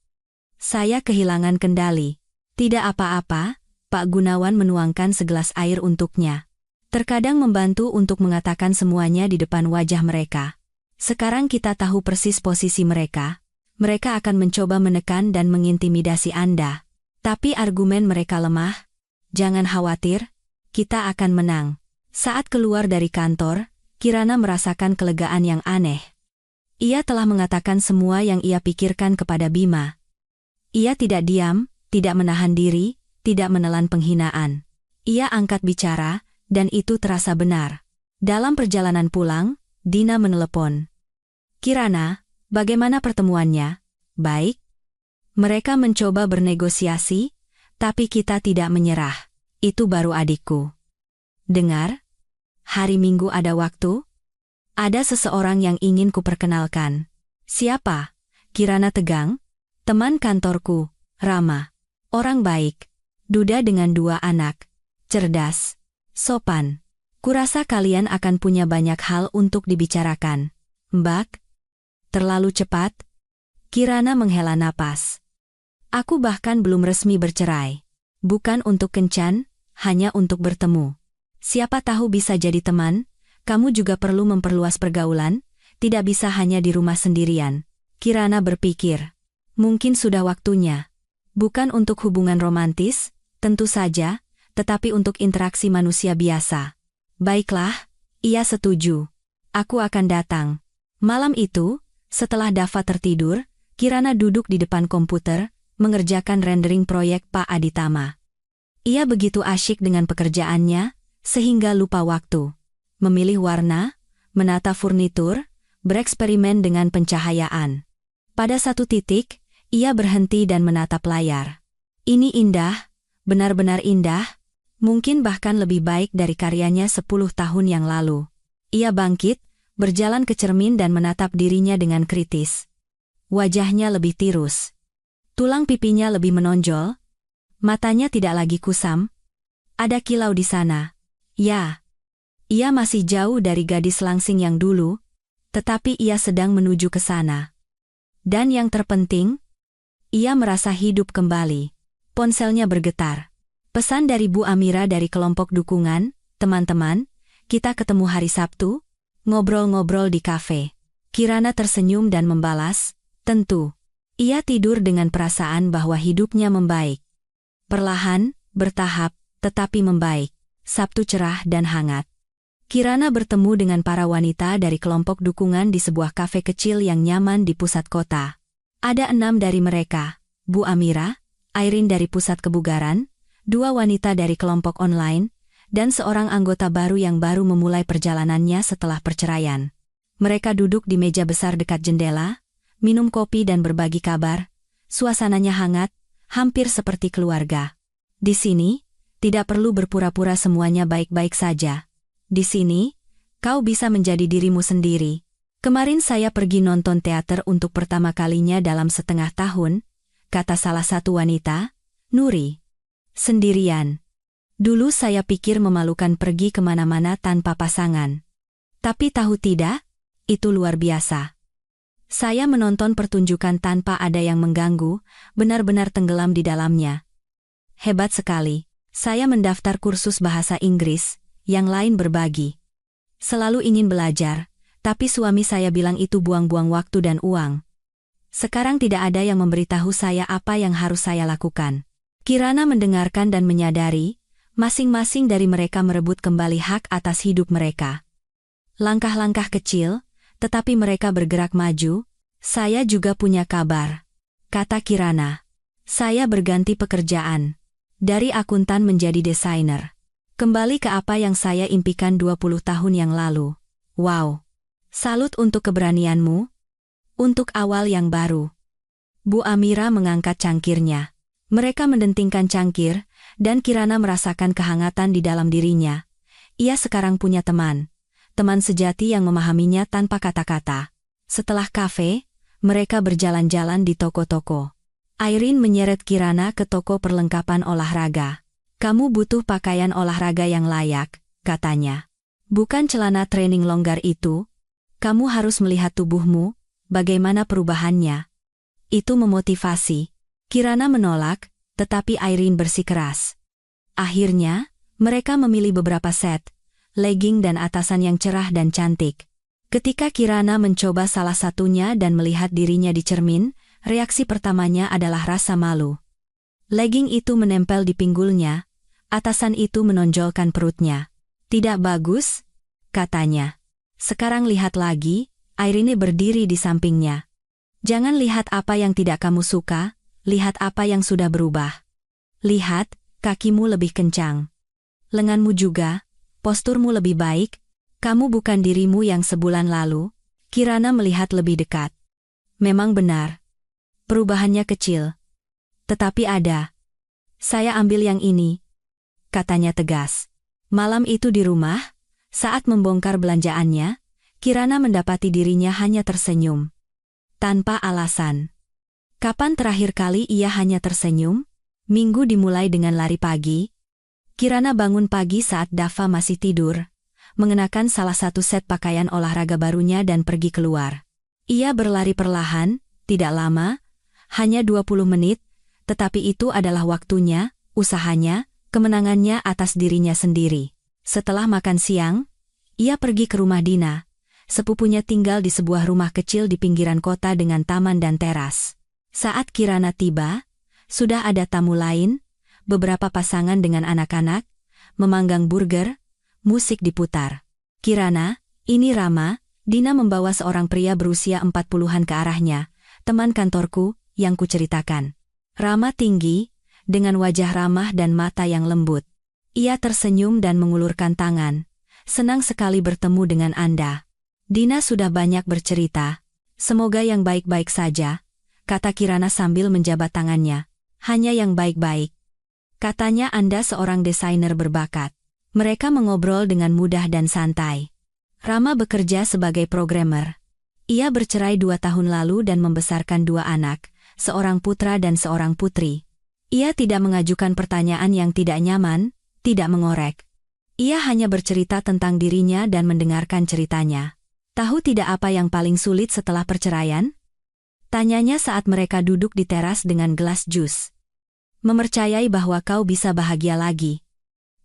"Saya kehilangan kendali." "Tidak apa-apa," Pak Gunawan menuangkan segelas air untuknya. Terkadang membantu untuk mengatakan semuanya di depan wajah mereka. Sekarang kita tahu persis posisi mereka. Mereka akan mencoba menekan dan mengintimidasi Anda. Tapi argumen mereka lemah. Jangan khawatir, kita akan menang. Saat keluar dari kantor, Kirana merasakan kelegaan yang aneh. Ia telah mengatakan semua yang ia pikirkan kepada Bima. Ia tidak diam, tidak menahan diri, tidak menelan penghinaan. Ia angkat bicara, dan itu terasa benar. Dalam perjalanan pulang, Dina menelepon. Kirana, bagaimana pertemuannya? Baik. Mereka mencoba bernegosiasi, tapi kita tidak menyerah. Itu baru adikku. Dengar, hari Minggu ada waktu? Ada seseorang yang ingin kuperkenalkan. Siapa? Kirana tegang. Teman kantorku, Rama. Orang baik. Duda dengan 2 anak. Cerdas. Sopan. Kurasa kalian akan punya banyak hal untuk dibicarakan. Mbak? Terlalu cepat? Kirana menghela napas. Aku bahkan belum resmi bercerai. Bukan untuk kencan, hanya untuk bertemu. Siapa tahu bisa jadi teman. Kamu juga perlu memperluas pergaulan, tidak bisa hanya di rumah sendirian. Kirana berpikir. Mungkin sudah waktunya. Bukan untuk hubungan romantis, tentu saja, tetapi untuk interaksi manusia biasa. Baiklah, ia setuju. Aku akan datang. Malam itu, setelah Dava tertidur, Kirana duduk di depan komputer, mengerjakan rendering proyek Pak Aditama. Ia begitu asyik dengan pekerjaannya, sehingga lupa waktu. Memilih warna, menata furnitur, bereksperimen dengan pencahayaan. Pada satu titik, ia berhenti dan menatap layar. Ini indah, benar-benar indah, mungkin bahkan lebih baik dari karyanya 10 tahun yang lalu. Ia bangkit, berjalan ke cermin dan menatap dirinya dengan kritis. Wajahnya lebih tirus. Tulang pipinya lebih menonjol. Matanya tidak lagi kusam. Ada kilau di sana. Ya. Ia masih jauh dari gadis langsing yang dulu, tetapi ia sedang menuju ke sana. Dan yang terpenting, ia merasa hidup kembali. Ponselnya bergetar. Pesan dari Bu Amira dari kelompok dukungan, teman-teman, kita ketemu hari Sabtu, ngobrol-ngobrol di kafe. Kirana tersenyum dan membalas, tentu. Ia tidur dengan perasaan bahwa hidupnya membaik. Perlahan, bertahap, tetapi membaik. Sabtu cerah dan hangat. Kirana bertemu dengan para wanita dari kelompok dukungan di sebuah kafe kecil yang nyaman di pusat kota. Ada 6 dari mereka, Bu Amira, Irene dari pusat kebugaran, 2 wanita dari kelompok online, dan seorang anggota baru yang baru memulai perjalanannya setelah perceraian. Mereka duduk di meja besar dekat jendela, minum kopi dan berbagi kabar. Suasananya hangat, hampir seperti keluarga. Di sini, tidak perlu berpura-pura semuanya baik-baik saja. Di sini, kau bisa menjadi dirimu sendiri. Kemarin saya pergi nonton teater untuk pertama kalinya dalam setengah tahun, kata salah satu wanita, Nuri. Sendirian. Dulu saya pikir memalukan pergi kemana-mana tanpa pasangan. Tapi tahu tidak, itu luar biasa. Saya menonton pertunjukan tanpa ada yang mengganggu, benar-benar tenggelam di dalamnya. Hebat sekali. Saya mendaftar kursus bahasa Inggris, yang lain berbagi. Selalu ingin belajar, tapi suami saya bilang itu buang-buang waktu dan uang. Sekarang tidak ada yang memberitahu saya apa yang harus saya lakukan. Kirana mendengarkan dan menyadari, masing-masing dari mereka merebut kembali hak atas hidup mereka. Langkah-langkah kecil, tetapi mereka bergerak maju. Saya juga punya kabar, kata Kirana. Saya berganti pekerjaan. Dari akuntan menjadi desainer. Kembali ke apa yang saya impikan 20 tahun yang lalu. Wow. Salut untuk keberanianmu. Untuk awal yang baru. Bu Amira mengangkat cangkirnya. Mereka mendentingkan cangkir, dan Kirana merasakan kehangatan di dalam dirinya. Ia sekarang punya teman. Teman sejati yang memahaminya tanpa kata-kata. Setelah kafe, mereka berjalan-jalan di toko-toko. Irene menyeret Kirana ke toko perlengkapan olahraga. Kamu butuh pakaian olahraga yang layak, katanya. Bukan celana training longgar itu. Kamu harus melihat tubuhmu, bagaimana perubahannya. Itu memotivasi. Kirana menolak, tetapi Irene bersikeras. Akhirnya, mereka memilih beberapa set, legging dan atasan yang cerah dan cantik. Ketika Kirana mencoba salah satunya dan melihat dirinya di cermin, reaksi pertamanya adalah rasa malu. Legging itu menempel di pinggulnya, atasan itu menonjolkan perutnya. "Tidak bagus," katanya. "Sekarang lihat lagi," Irene berdiri di sampingnya. "Jangan lihat apa yang tidak kamu suka, lihat apa yang sudah berubah. Lihat, kakimu lebih kencang. Lenganmu juga, posturmu lebih baik, kamu bukan dirimu yang sebulan lalu." Kirana melihat lebih dekat. Memang benar. Perubahannya kecil. Tetapi ada. "Saya ambil yang ini," katanya tegas. Malam itu di rumah, saat membongkar belanjaannya, Kirana mendapati dirinya hanya tersenyum. Tanpa alasan. Kapan terakhir kali ia hanya tersenyum? Minggu dimulai dengan lari pagi. Kirana bangun pagi saat Dava masih tidur, mengenakan salah satu set pakaian olahraga barunya dan pergi keluar. Ia berlari perlahan, tidak lama, hanya 20 menit, tetapi itu adalah waktunya, usahanya, kemenangannya atas dirinya sendiri. Setelah makan siang, ia pergi ke rumah Dina. Sepupunya tinggal di sebuah rumah kecil di pinggiran kota dengan taman dan teras. Saat Kirana tiba, sudah ada tamu lain, beberapa pasangan dengan anak-anak, memanggang burger, musik diputar. "Kirana, ini Rama," Dina membawa seorang pria berusia 40-an ke arahnya, "teman kantorku," yang kuceritakan. Rama tinggi, dengan wajah ramah dan mata yang lembut. Ia tersenyum dan mengulurkan tangan. "Senang sekali bertemu dengan Anda." "Dina sudah banyak bercerita. Semoga yang baik-baik saja," kata Kirana sambil menjabat tangannya. "Hanya yang baik-baik. Katanya Anda seorang desainer berbakat." Mereka mengobrol dengan mudah dan santai. Rama bekerja sebagai programmer. Ia bercerai 2 tahun lalu dan membesarkan 2 anak, seorang putra dan seorang putri. Ia tidak mengajukan pertanyaan yang tidak nyaman, tidak mengorek. Ia hanya bercerita tentang dirinya dan mendengarkan ceritanya. "Tahu tidak apa yang paling sulit setelah perceraian?" tanyanya saat mereka duduk di teras dengan gelas jus. "Mempercayai bahwa kau bisa bahagia lagi.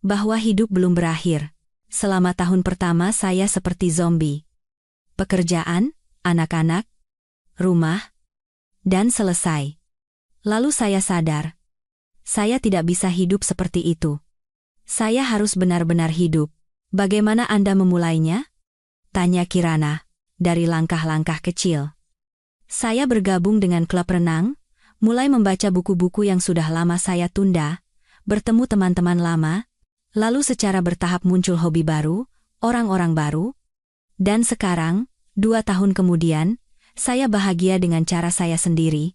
Bahwa hidup belum berakhir. Selama tahun pertama saya seperti zombie. Pekerjaan, anak-anak, rumah, dan selesai. Lalu saya sadar. Saya tidak bisa hidup seperti itu. Saya harus benar-benar hidup." "Bagaimana Anda memulainya?" tanya Kirana, "Dari langkah-langkah kecil. Saya bergabung dengan klub renang, mulai membaca buku-buku yang sudah lama saya tunda, bertemu teman-teman lama, lalu secara bertahap muncul hobi baru, orang-orang baru, dan sekarang, 2 tahun kemudian, saya bahagia dengan cara saya sendiri."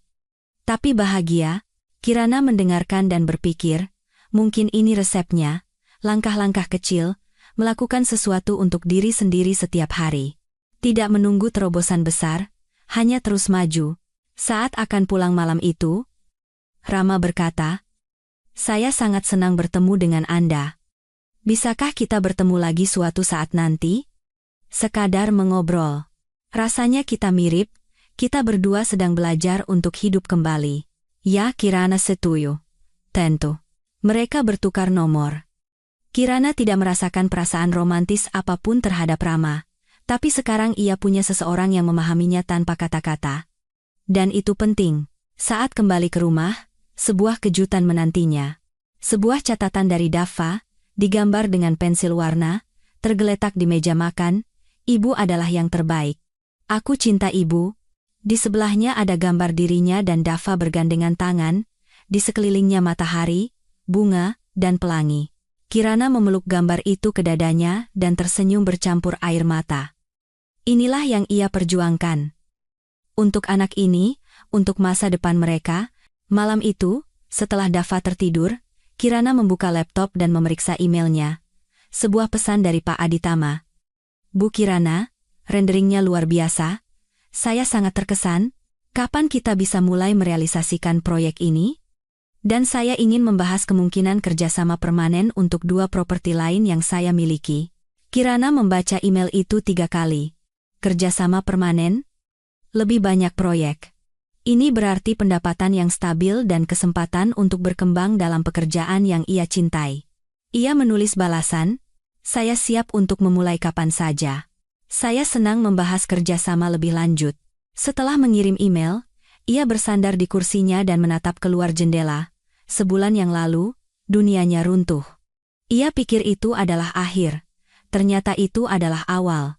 Tapi bahagia, Kirana mendengarkan dan berpikir, mungkin ini resepnya, langkah-langkah kecil, melakukan sesuatu untuk diri sendiri setiap hari. Tidak menunggu terobosan besar, hanya terus maju. Saat akan pulang malam itu, Rama berkata, "Saya sangat senang bertemu dengan Anda. Bisakah kita bertemu lagi suatu saat nanti? Sekadar mengobrol. Rasanya kita mirip, kita berdua sedang belajar untuk hidup kembali." "Ya," Kirana setuju. "Tentu." Mereka bertukar nomor. Kirana tidak merasakan perasaan romantis apapun terhadap Rama, tapi sekarang ia punya seseorang yang memahaminya tanpa kata-kata. Dan itu penting. Saat kembali ke rumah, sebuah kejutan menantinya. Sebuah catatan dari Dava, digambar dengan pensil warna, tergeletak di meja makan. "Ibu adalah yang terbaik. Aku cinta ibu." Di sebelahnya ada gambar dirinya dan Dava bergandengan tangan, di sekelilingnya matahari, bunga, dan pelangi. Kirana memeluk gambar itu ke dadanya dan tersenyum bercampur air mata. Inilah yang ia perjuangkan. Untuk anak ini, untuk masa depan mereka. Malam itu, setelah Dava tertidur, Kirana membuka laptop dan memeriksa emailnya. Sebuah pesan dari Pak Aditama. "Bu Kirana, renderingnya luar biasa. Saya sangat terkesan. Kapan kita bisa mulai merealisasikan proyek ini? Dan saya ingin membahas kemungkinan kerjasama permanen untuk 2 properti lain yang saya miliki." Kirana membaca email itu 3 kali. Kerjasama permanen? Lebih banyak proyek. Ini berarti pendapatan yang stabil dan kesempatan untuk berkembang dalam pekerjaan yang ia cintai. Ia menulis balasan, Saya siap untuk memulai kapan saja. Saya senang membahas kerjasama lebih lanjut. Setelah mengirim email, ia bersandar di kursinya dan menatap keluar jendela. Sebulan yang lalu, dunianya runtuh. Ia pikir itu adalah akhir. Ternyata itu adalah awal.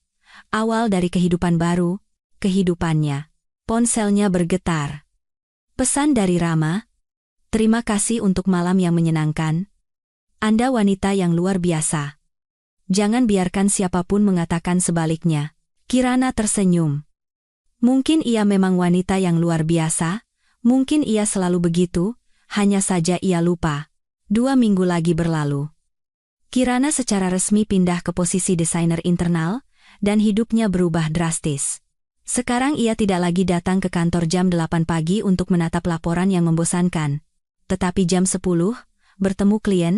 Awal dari kehidupan baru, kehidupannya. Ponselnya bergetar. Pesan dari Rama. Terima kasih untuk malam yang menyenangkan. Anda wanita yang luar biasa. Jangan biarkan siapapun mengatakan sebaliknya. Kirana tersenyum. Mungkin ia memang wanita yang luar biasa, mungkin ia selalu begitu, hanya saja ia lupa. 2 minggu lagi berlalu. Kirana secara resmi pindah ke posisi desainer internal, dan hidupnya berubah drastis. Sekarang ia tidak lagi datang ke kantor jam 8 pagi untuk menatap laporan yang membosankan. Tetapi jam 10, bertemu klien,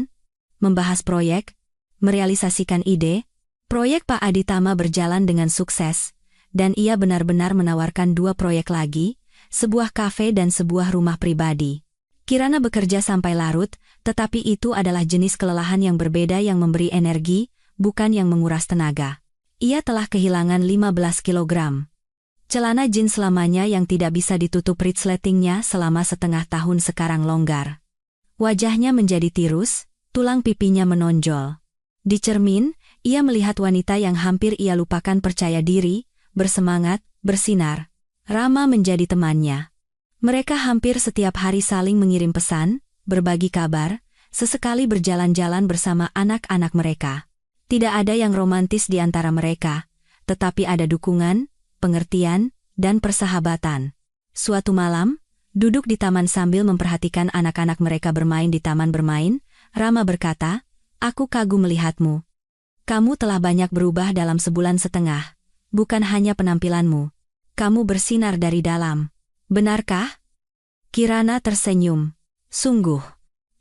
membahas proyek, merealisasikan ide. Proyek Pak Aditama berjalan dengan sukses, dan ia benar-benar menawarkan 2 proyek lagi, sebuah kafe dan sebuah rumah pribadi. Kirana bekerja sampai larut, tetapi itu adalah jenis kelelahan yang berbeda yang memberi energi, bukan yang menguras tenaga. Ia telah kehilangan 15 kilogram. Celana jeans lamanya yang tidak bisa ditutup resletingnya selama setengah tahun sekarang longgar. Wajahnya menjadi tirus, tulang pipinya menonjol. Di cermin, ia melihat wanita yang hampir ia lupakan percaya diri, bersemangat, bersinar. Rama menjadi temannya. Mereka hampir setiap hari saling mengirim pesan, berbagi kabar, sesekali berjalan-jalan bersama anak-anak mereka. Tidak ada yang romantis di antara mereka, tetapi ada dukungan, pengertian, dan persahabatan. Suatu malam, duduk di taman sambil memperhatikan anak-anak mereka bermain di taman bermain, Rama berkata, "Aku kagum melihatmu. Kamu telah banyak berubah dalam sebulan setengah. Bukan hanya penampilanmu. Kamu bersinar dari dalam. Benarkah?" Kirana tersenyum. "Sungguh.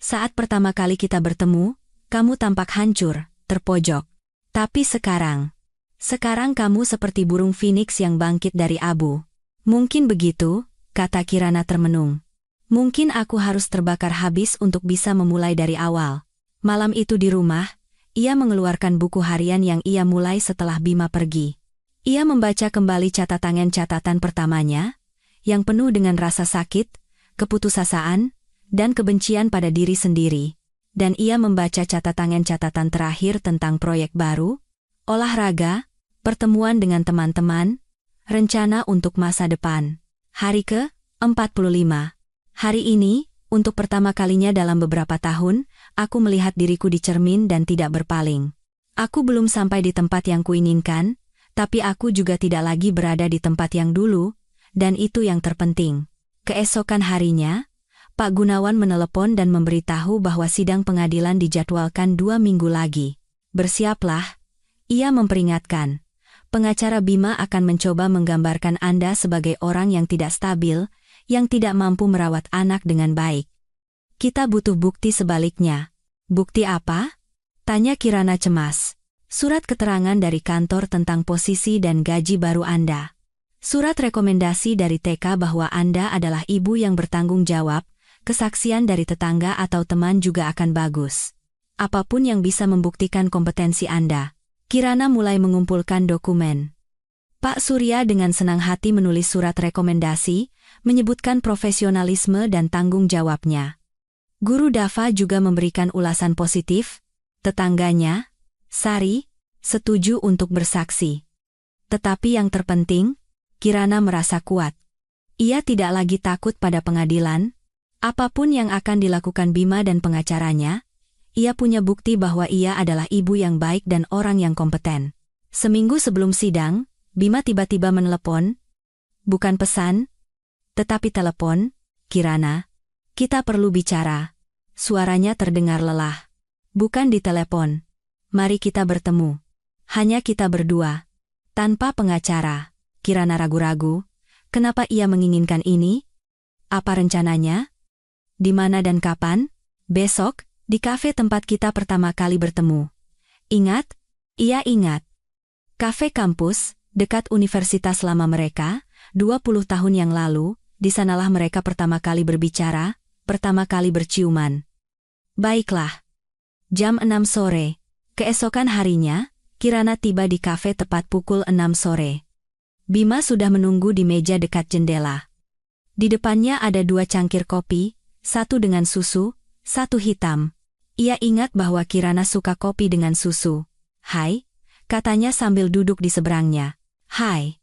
Saat pertama kali kita bertemu, kamu tampak hancur, terpojok. Tapi sekarang kamu seperti burung phoenix yang bangkit dari abu." "Mungkin begitu," kata Kirana termenung. "Mungkin aku harus terbakar habis untuk bisa memulai dari awal." Malam itu di rumah, ia mengeluarkan buku harian yang ia mulai setelah Bima pergi. Ia membaca kembali catatan pertamanya, yang penuh dengan rasa sakit, keputusasaan, dan kebencian pada diri sendiri. Dan ia membaca catatan terakhir tentang proyek baru, olahraga, pertemuan dengan teman-teman, rencana untuk masa depan. Hari ke-45. Hari ini, untuk pertama kalinya dalam beberapa tahun, aku melihat diriku di cermin dan tidak berpaling. Aku belum sampai di tempat yang kuinginkan, tapi aku juga tidak lagi berada di tempat yang dulu, dan itu yang terpenting. Keesokan harinya, Pak Gunawan menelepon dan memberitahu bahwa sidang pengadilan dijadwalkan 2 minggu lagi. "Bersiaplah," ia memperingatkan. "Pengacara Bima akan mencoba menggambarkan Anda sebagai orang yang tidak stabil, yang tidak mampu merawat anak dengan baik. Kita butuh bukti sebaliknya." "Bukti apa?" tanya Kirana cemas. "Surat keterangan dari kantor tentang posisi dan gaji baru Anda. Surat rekomendasi dari TK bahwa Anda adalah ibu yang bertanggung jawab, kesaksian dari tetangga atau teman juga akan bagus. Apapun yang bisa membuktikan kompetensi Anda." Kirana mulai mengumpulkan dokumen. Pak Surya dengan senang hati menulis surat rekomendasi, menyebutkan profesionalisme dan tanggung jawabnya. Guru Dava juga memberikan ulasan positif. Tetangganya, Sari, setuju untuk bersaksi. Tetapi yang terpenting, Kirana merasa kuat. Ia tidak lagi takut pada pengadilan. Apapun yang akan dilakukan Bima dan pengacaranya, ia punya bukti bahwa ia adalah ibu yang baik dan orang yang kompeten. Seminggu sebelum sidang, Bima tiba-tiba menelepon. Bukan pesan, tetapi telepon. "Kirana, kita perlu bicara." Suaranya terdengar lelah. "Bukan di telepon. Mari kita bertemu. Hanya kita berdua. Tanpa pengacara." Kirana ragu-ragu. Kenapa ia menginginkan ini? Apa rencananya? Di mana dan kapan? "Besok, di kafe tempat kita pertama kali bertemu." Ingat? Ia ingat. Kafe kampus, dekat universitas lama mereka, 20 tahun yang lalu, di sanalah mereka pertama kali berbicara, pertama kali berciuman. Baiklah. Jam 6 sore. Keesokan harinya, Kirana tiba di kafe tepat pukul 6 sore. Bima sudah menunggu di meja dekat jendela. Di depannya ada 2 cangkir kopi, satu dengan susu, satu hitam. Ia ingat bahwa Kirana suka kopi dengan susu. "Hai," katanya sambil duduk di seberangnya. "Hai."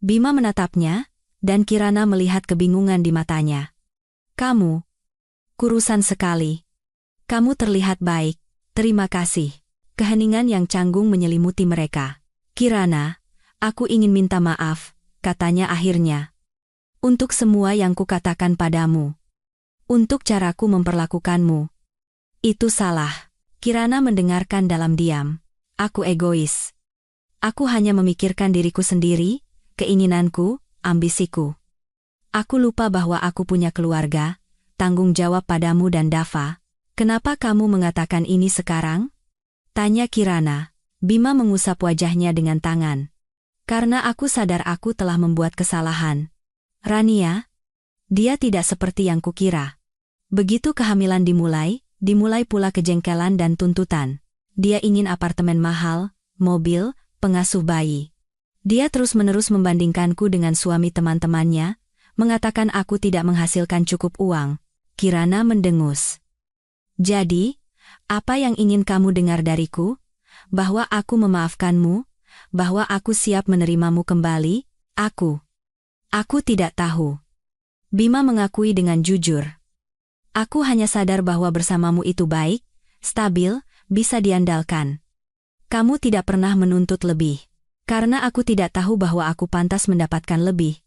Bima menatapnya, dan Kirana melihat kebingungan di matanya. "Kamu kurusan sekali. Kamu terlihat baik, terima kasih." Keheningan yang canggung menyelimuti mereka. "Kirana, aku ingin minta maaf," katanya akhirnya. "Untuk semua yang kukatakan padamu. Untuk caraku memperlakukanmu. Itu salah." Kirana mendengarkan dalam diam. "Aku egois. Aku hanya memikirkan diriku sendiri, keinginanku, ambisiku. Aku lupa bahwa aku punya keluarga, tanggung jawab padamu dan Dava." "Kenapa kamu mengatakan ini sekarang?" tanya Kirana. Bima mengusap wajahnya dengan tangan. "Karena aku sadar aku telah membuat kesalahan. Rania, dia tidak seperti yang kukira." Begitu kehamilan dimulai pula kejengkelan dan tuntutan. Dia ingin apartemen mahal, mobil, pengasuh bayi. Dia terus-menerus membandingkanku dengan suami teman-temannya, mengatakan aku tidak menghasilkan cukup uang. Kirana mendengus. "Jadi, apa yang ingin kamu dengar dariku? Bahwa aku memaafkanmu? Bahwa aku siap menerimamu kembali?" Aku tidak tahu." Bima mengakui dengan jujur. "Aku hanya sadar bahwa bersamamu itu baik, stabil, bisa diandalkan. Kamu tidak pernah menuntut lebih. Karena aku tidak tahu bahwa aku pantas mendapatkan lebih,"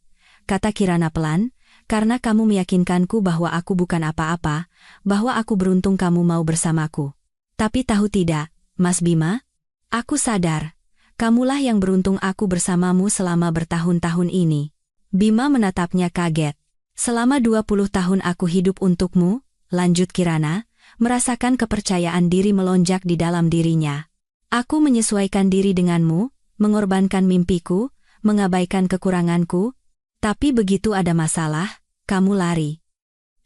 kata Kirana pelan, "karena kamu meyakinkanku bahwa aku bukan apa-apa, bahwa aku beruntung kamu mau bersamaku. Tapi tahu tidak, Mas Bima? Aku sadar, kamulah yang beruntung aku bersamamu selama bertahun-tahun ini." Bima menatapnya kaget. "Selama 20 tahun aku hidup untukmu," lanjut Kirana, merasakan kepercayaan diri melonjak di dalam dirinya. "Aku menyesuaikan diri denganmu, mengorbankan mimpiku, mengabaikan kekuranganku. Tapi begitu ada masalah, kamu lari.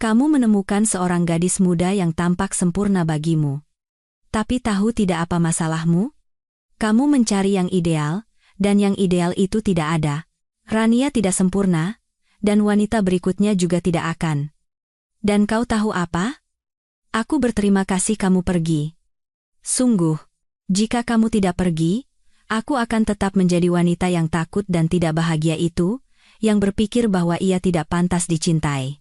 Kamu menemukan seorang gadis muda yang tampak sempurna bagimu. Tapi tahu tidak apa masalahmu? Kamu mencari yang ideal, dan yang ideal itu tidak ada. Rania tidak sempurna, dan wanita berikutnya juga tidak akan. Dan kau tahu apa? Aku berterima kasih kamu pergi. Sungguh, jika kamu tidak pergi, aku akan tetap menjadi wanita yang takut dan tidak bahagia itu, yang berpikir bahwa ia tidak pantas dicintai.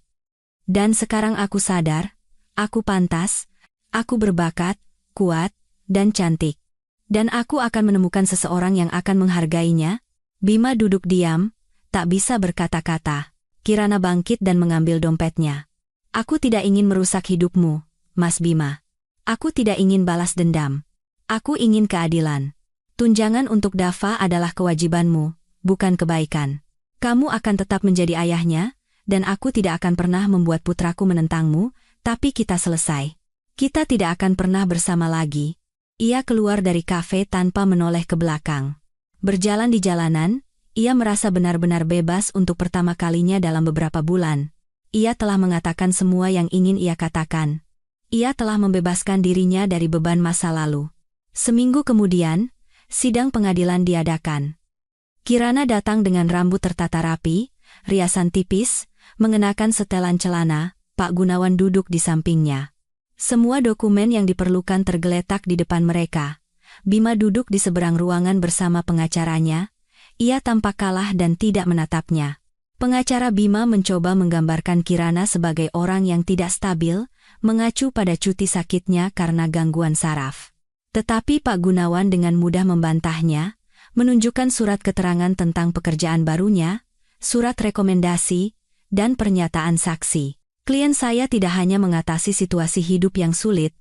Dan sekarang aku sadar, aku pantas, aku berbakat, kuat, dan cantik. Dan aku akan menemukan seseorang yang akan menghargainya." Bima duduk diam, tak bisa berkata-kata. Kirana bangkit dan mengambil dompetnya. "Aku tidak ingin merusak hidupmu, Mas Bima. Aku tidak ingin balas dendam. Aku ingin keadilan. Tunjangan untuk Dava adalah kewajibanmu, bukan kebaikan. Kamu akan tetap menjadi ayahnya, dan aku tidak akan pernah membuat putraku menentangmu, tapi kita selesai. Kita tidak akan pernah bersama lagi." Ia keluar dari kafe tanpa menoleh ke belakang. Berjalan di jalanan, ia merasa benar-benar bebas untuk pertama kalinya dalam beberapa bulan. Ia telah mengatakan semua yang ingin ia katakan. Ia telah membebaskan dirinya dari beban masa lalu. Seminggu kemudian, sidang pengadilan diadakan. Kirana datang dengan rambut tertata rapi, riasan tipis, mengenakan setelan celana. Pak Gunawan duduk di sampingnya. Semua dokumen yang diperlukan tergeletak di depan mereka. Bima duduk di seberang ruangan bersama pengacaranya. Ia tampak kalah dan tidak menatapnya. Pengacara Bima mencoba menggambarkan Kirana sebagai orang yang tidak stabil, mengacu pada cuti sakitnya karena gangguan saraf. Tetapi Pak Gunawan dengan mudah membantahnya, menunjukkan surat keterangan tentang pekerjaan barunya, surat rekomendasi, dan pernyataan saksi. "Klien saya tidak hanya mengatasi situasi hidup yang sulit,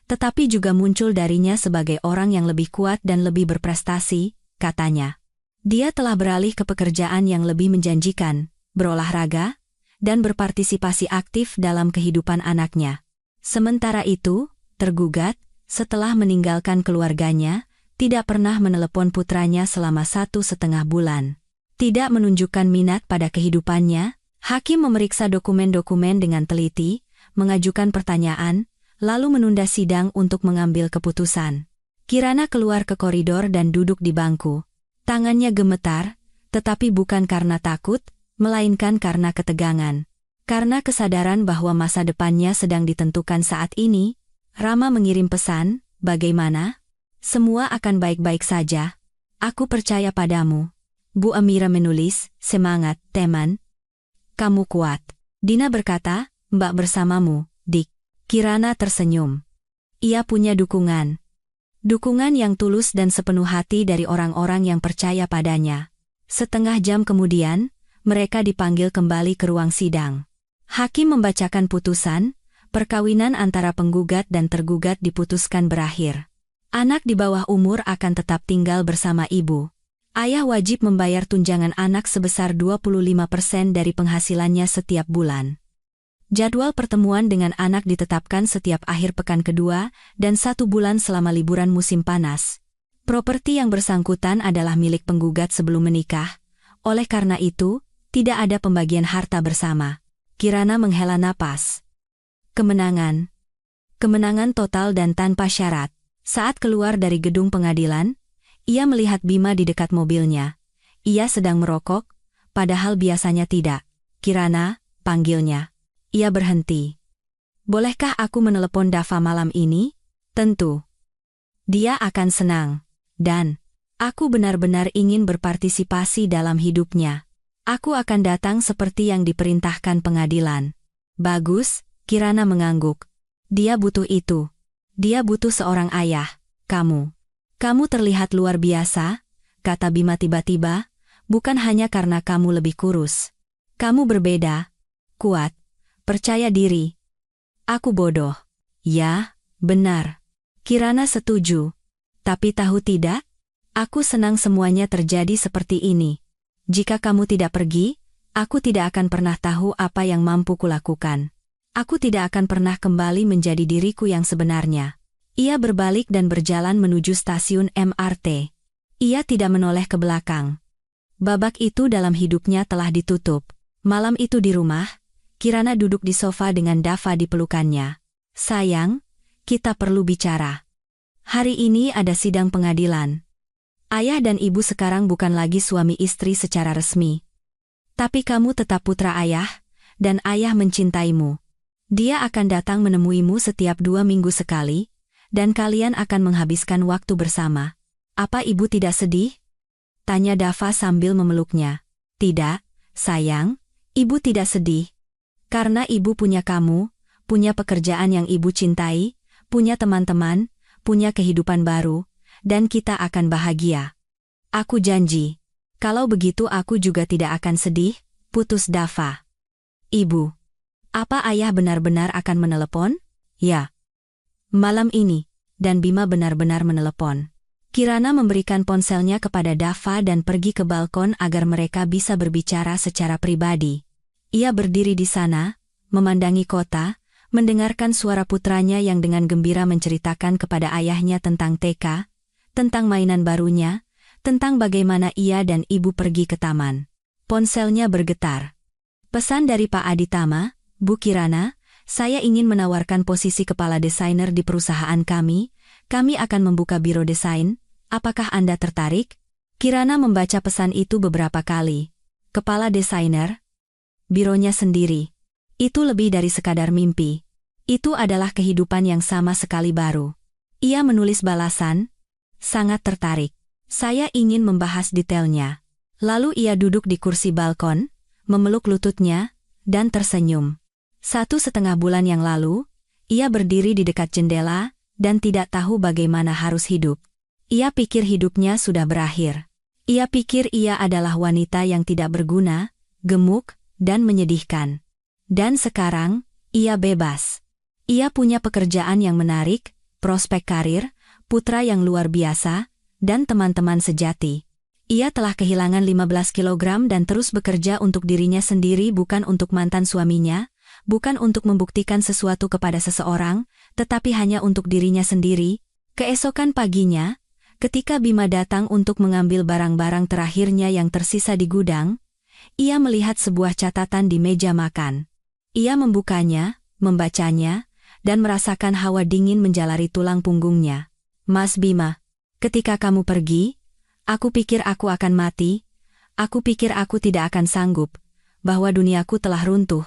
tetapi juga muncul darinya sebagai orang yang lebih kuat dan lebih berprestasi," katanya. "Dia telah beralih ke pekerjaan yang lebih menjanjikan, berolahraga, dan berpartisipasi aktif dalam kehidupan anaknya. Sementara itu, tergugat, setelah meninggalkan keluarganya, tidak pernah menelepon putranya selama 1,5 bulan. Tidak menunjukkan minat pada kehidupannya." Hakim memeriksa dokumen-dokumen dengan teliti, mengajukan pertanyaan, lalu menunda sidang untuk mengambil keputusan. Kirana keluar ke koridor dan duduk di bangku. Tangannya gemetar, tetapi bukan karena takut, melainkan karena ketegangan. Karena kesadaran bahwa masa depannya sedang ditentukan saat ini, Rama mengirim pesan, "Bagaimana? Semua akan baik-baik saja. Aku percaya padamu." Bu Amira menulis, "Semangat, teman. Kamu kuat." Dina berkata, "Mbak bersamamu, Dik." Kirana tersenyum. Ia punya dukungan. Dukungan yang tulus dan sepenuh hati dari orang-orang yang percaya padanya. Setengah jam kemudian, mereka dipanggil kembali ke ruang sidang. Hakim membacakan putusan, perkawinan antara penggugat dan tergugat diputuskan berakhir. Anak di bawah umur akan tetap tinggal bersama ibu. Ayah wajib membayar tunjangan anak sebesar 25% dari penghasilannya setiap bulan. Jadwal pertemuan dengan anak ditetapkan setiap akhir pekan kedua dan 1 bulan selama liburan musim panas. Properti yang bersangkutan adalah milik penggugat sebelum menikah, oleh karena itu, tidak ada pembagian harta bersama. Kirana menghela napas. Kemenangan. Kemenangan total dan tanpa syarat. Saat keluar dari gedung pengadilan, ia melihat Bima di dekat mobilnya. Ia sedang merokok, padahal biasanya tidak. "Kirana," panggilnya. Ia berhenti. "Bolehkah aku menelepon Dava malam ini?" "Tentu. Dia akan senang. Dan aku benar-benar ingin berpartisipasi dalam hidupnya. Aku akan datang seperti yang diperintahkan pengadilan." "Bagus," Kirana mengangguk. "Dia butuh itu. Dia butuh seorang ayah. Kamu. Kamu terlihat luar biasa," kata Bima tiba-tiba, "bukan hanya karena kamu lebih kurus. Kamu berbeda. Kuat. Percaya diri." "Aku bodoh." "Ya, benar." Kirana setuju. "Tapi tahu tidak? Aku senang semuanya terjadi seperti ini. Jika kamu tidak pergi, aku tidak akan pernah tahu apa yang mampu kulakukan. Aku tidak akan pernah kembali menjadi diriku yang sebenarnya." Ia berbalik dan berjalan menuju stasiun MRT. Ia tidak menoleh ke belakang. Babak itu dalam hidupnya telah ditutup. Malam itu di rumah, Kirana duduk di sofa dengan Dava di pelukannya. "Sayang, kita perlu bicara. Hari ini ada sidang pengadilan. Ayah dan ibu sekarang bukan lagi suami istri secara resmi. Tapi kamu tetap putra ayah, dan ayah mencintaimu. Dia akan datang menemuimu setiap 2 minggu sekali, dan kalian akan menghabiskan waktu bersama. Apa ibu tidak sedih?" tanya Dava sambil memeluknya. "Tidak, sayang, ibu tidak sedih. Karena ibu punya kamu, punya pekerjaan yang ibu cintai, punya teman-teman, punya kehidupan baru, dan kita akan bahagia." "Aku janji. Kalau begitu aku juga tidak akan sedih," putus Dava. "Ibu, apa ayah benar-benar akan menelepon?" "Ya. Malam ini." Dan Bima benar-benar menelepon. Kirana memberikan ponselnya kepada Dava dan pergi ke balkon agar mereka bisa berbicara secara pribadi. Ia berdiri di sana, memandangi kota, mendengarkan suara putranya yang dengan gembira menceritakan kepada ayahnya tentang TK, tentang mainan barunya, tentang bagaimana ia dan ibu pergi ke taman. Ponselnya bergetar. "Pesan dari Pak Aditama, Bu Kirana, saya ingin menawarkan posisi kepala desainer di perusahaan kami. Kami akan membuka biro desain. Apakah Anda tertarik?" Kirana membaca pesan itu beberapa kali. Kepala desainer? Bironya sendiri. Itu lebih dari sekadar mimpi. Itu adalah kehidupan yang sama sekali baru. Ia menulis balasan, "Sangat tertarik. Saya ingin membahas detailnya." Lalu ia duduk di kursi balkon, memeluk lututnya, dan tersenyum. 1,5 bulan yang lalu, ia berdiri di dekat jendela, dan tidak tahu bagaimana harus hidup. Ia pikir hidupnya sudah berakhir. Ia pikir ia adalah wanita yang tidak berguna, gemuk, dan menyedihkan. Dan sekarang, ia bebas. Ia punya pekerjaan yang menarik, prospek karir, putra yang luar biasa, dan teman-teman sejati. Ia telah kehilangan 15 kilogram dan terus bekerja untuk dirinya sendiri, bukan untuk mantan suaminya, bukan untuk membuktikan sesuatu kepada seseorang, tetapi hanya untuk dirinya sendiri. Keesokan paginya, ketika Bima datang untuk mengambil barang-barang terakhirnya yang tersisa di gudang, ia melihat sebuah catatan di meja makan. Ia membukanya, membacanya, dan merasakan hawa dingin menjalari tulang punggungnya. "Mas Bima, Ketika kamu pergi, aku pikir aku akan mati, aku pikir aku tidak akan sanggup, bahwa duniaku telah runtuh.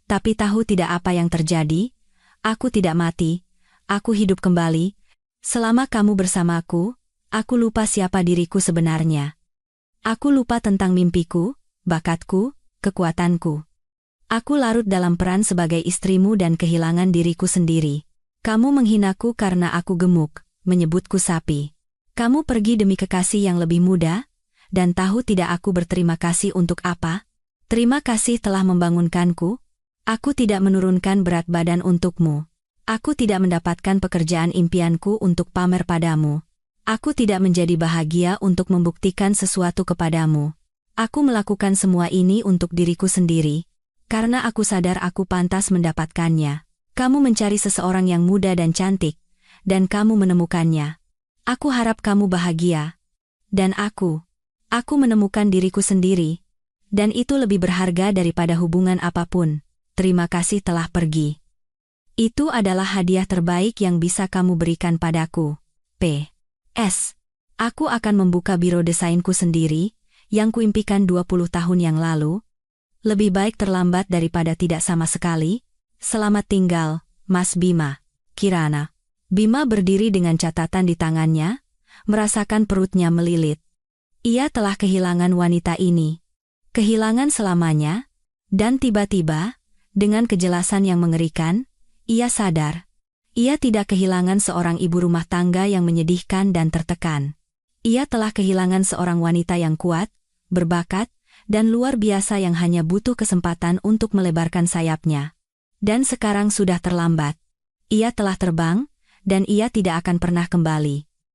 Tapi tahu tidak apa yang terjadi, aku tidak mati, aku hidup kembali. Selama kamu bersamaku, aku lupa siapa diriku sebenarnya. Aku lupa tentang mimpiku, bakatku, kekuatanku. Aku larut dalam peran sebagai istrimu dan kehilangan diriku sendiri. Kamu menghinaku karena aku gemuk, menyebutku sapi. Kamu pergi demi kekasih yang lebih muda, dan tahu tidak aku berterima kasih untuk apa? Terima kasih telah membangunkanku. Aku tidak menurunkan berat badan untukmu. Aku tidak mendapatkan pekerjaan impianku untuk pamer padamu. Aku tidak menjadi bahagia untuk membuktikan sesuatu kepadamu. Aku melakukan semua ini untuk diriku sendiri, karena aku sadar aku pantas mendapatkannya. Kamu mencari seseorang yang muda dan cantik, dan kamu menemukannya. Aku harap kamu bahagia. Dan aku menemukan diriku sendiri. Dan itu lebih berharga daripada hubungan apapun. Terima kasih telah pergi. Itu adalah hadiah terbaik yang bisa kamu berikan padaku. P.S. Aku akan membuka biro desainku sendiri, yang kuimpikan 20 tahun yang lalu. Lebih baik terlambat daripada tidak sama sekali. Selamat tinggal, Mas Bima. Kirana. Bima berdiri dengan catatan di tangannya, merasakan perutnya melilit. Ia telah kehilangan wanita ini. Kehilangan selamanya, dan tiba-tiba, dengan kejelasan yang mengerikan, ia sadar. Ia tidak kehilangan seorang ibu rumah tangga yang menyedihkan dan tertekan. Ia telah kehilangan seorang wanita yang kuat, berbakat, dan luar biasa yang hanya butuh kesempatan untuk melebarkan sayapnya. Dan sekarang sudah terlambat. Ia telah terbang, dan ia tidak akan pernah kembali.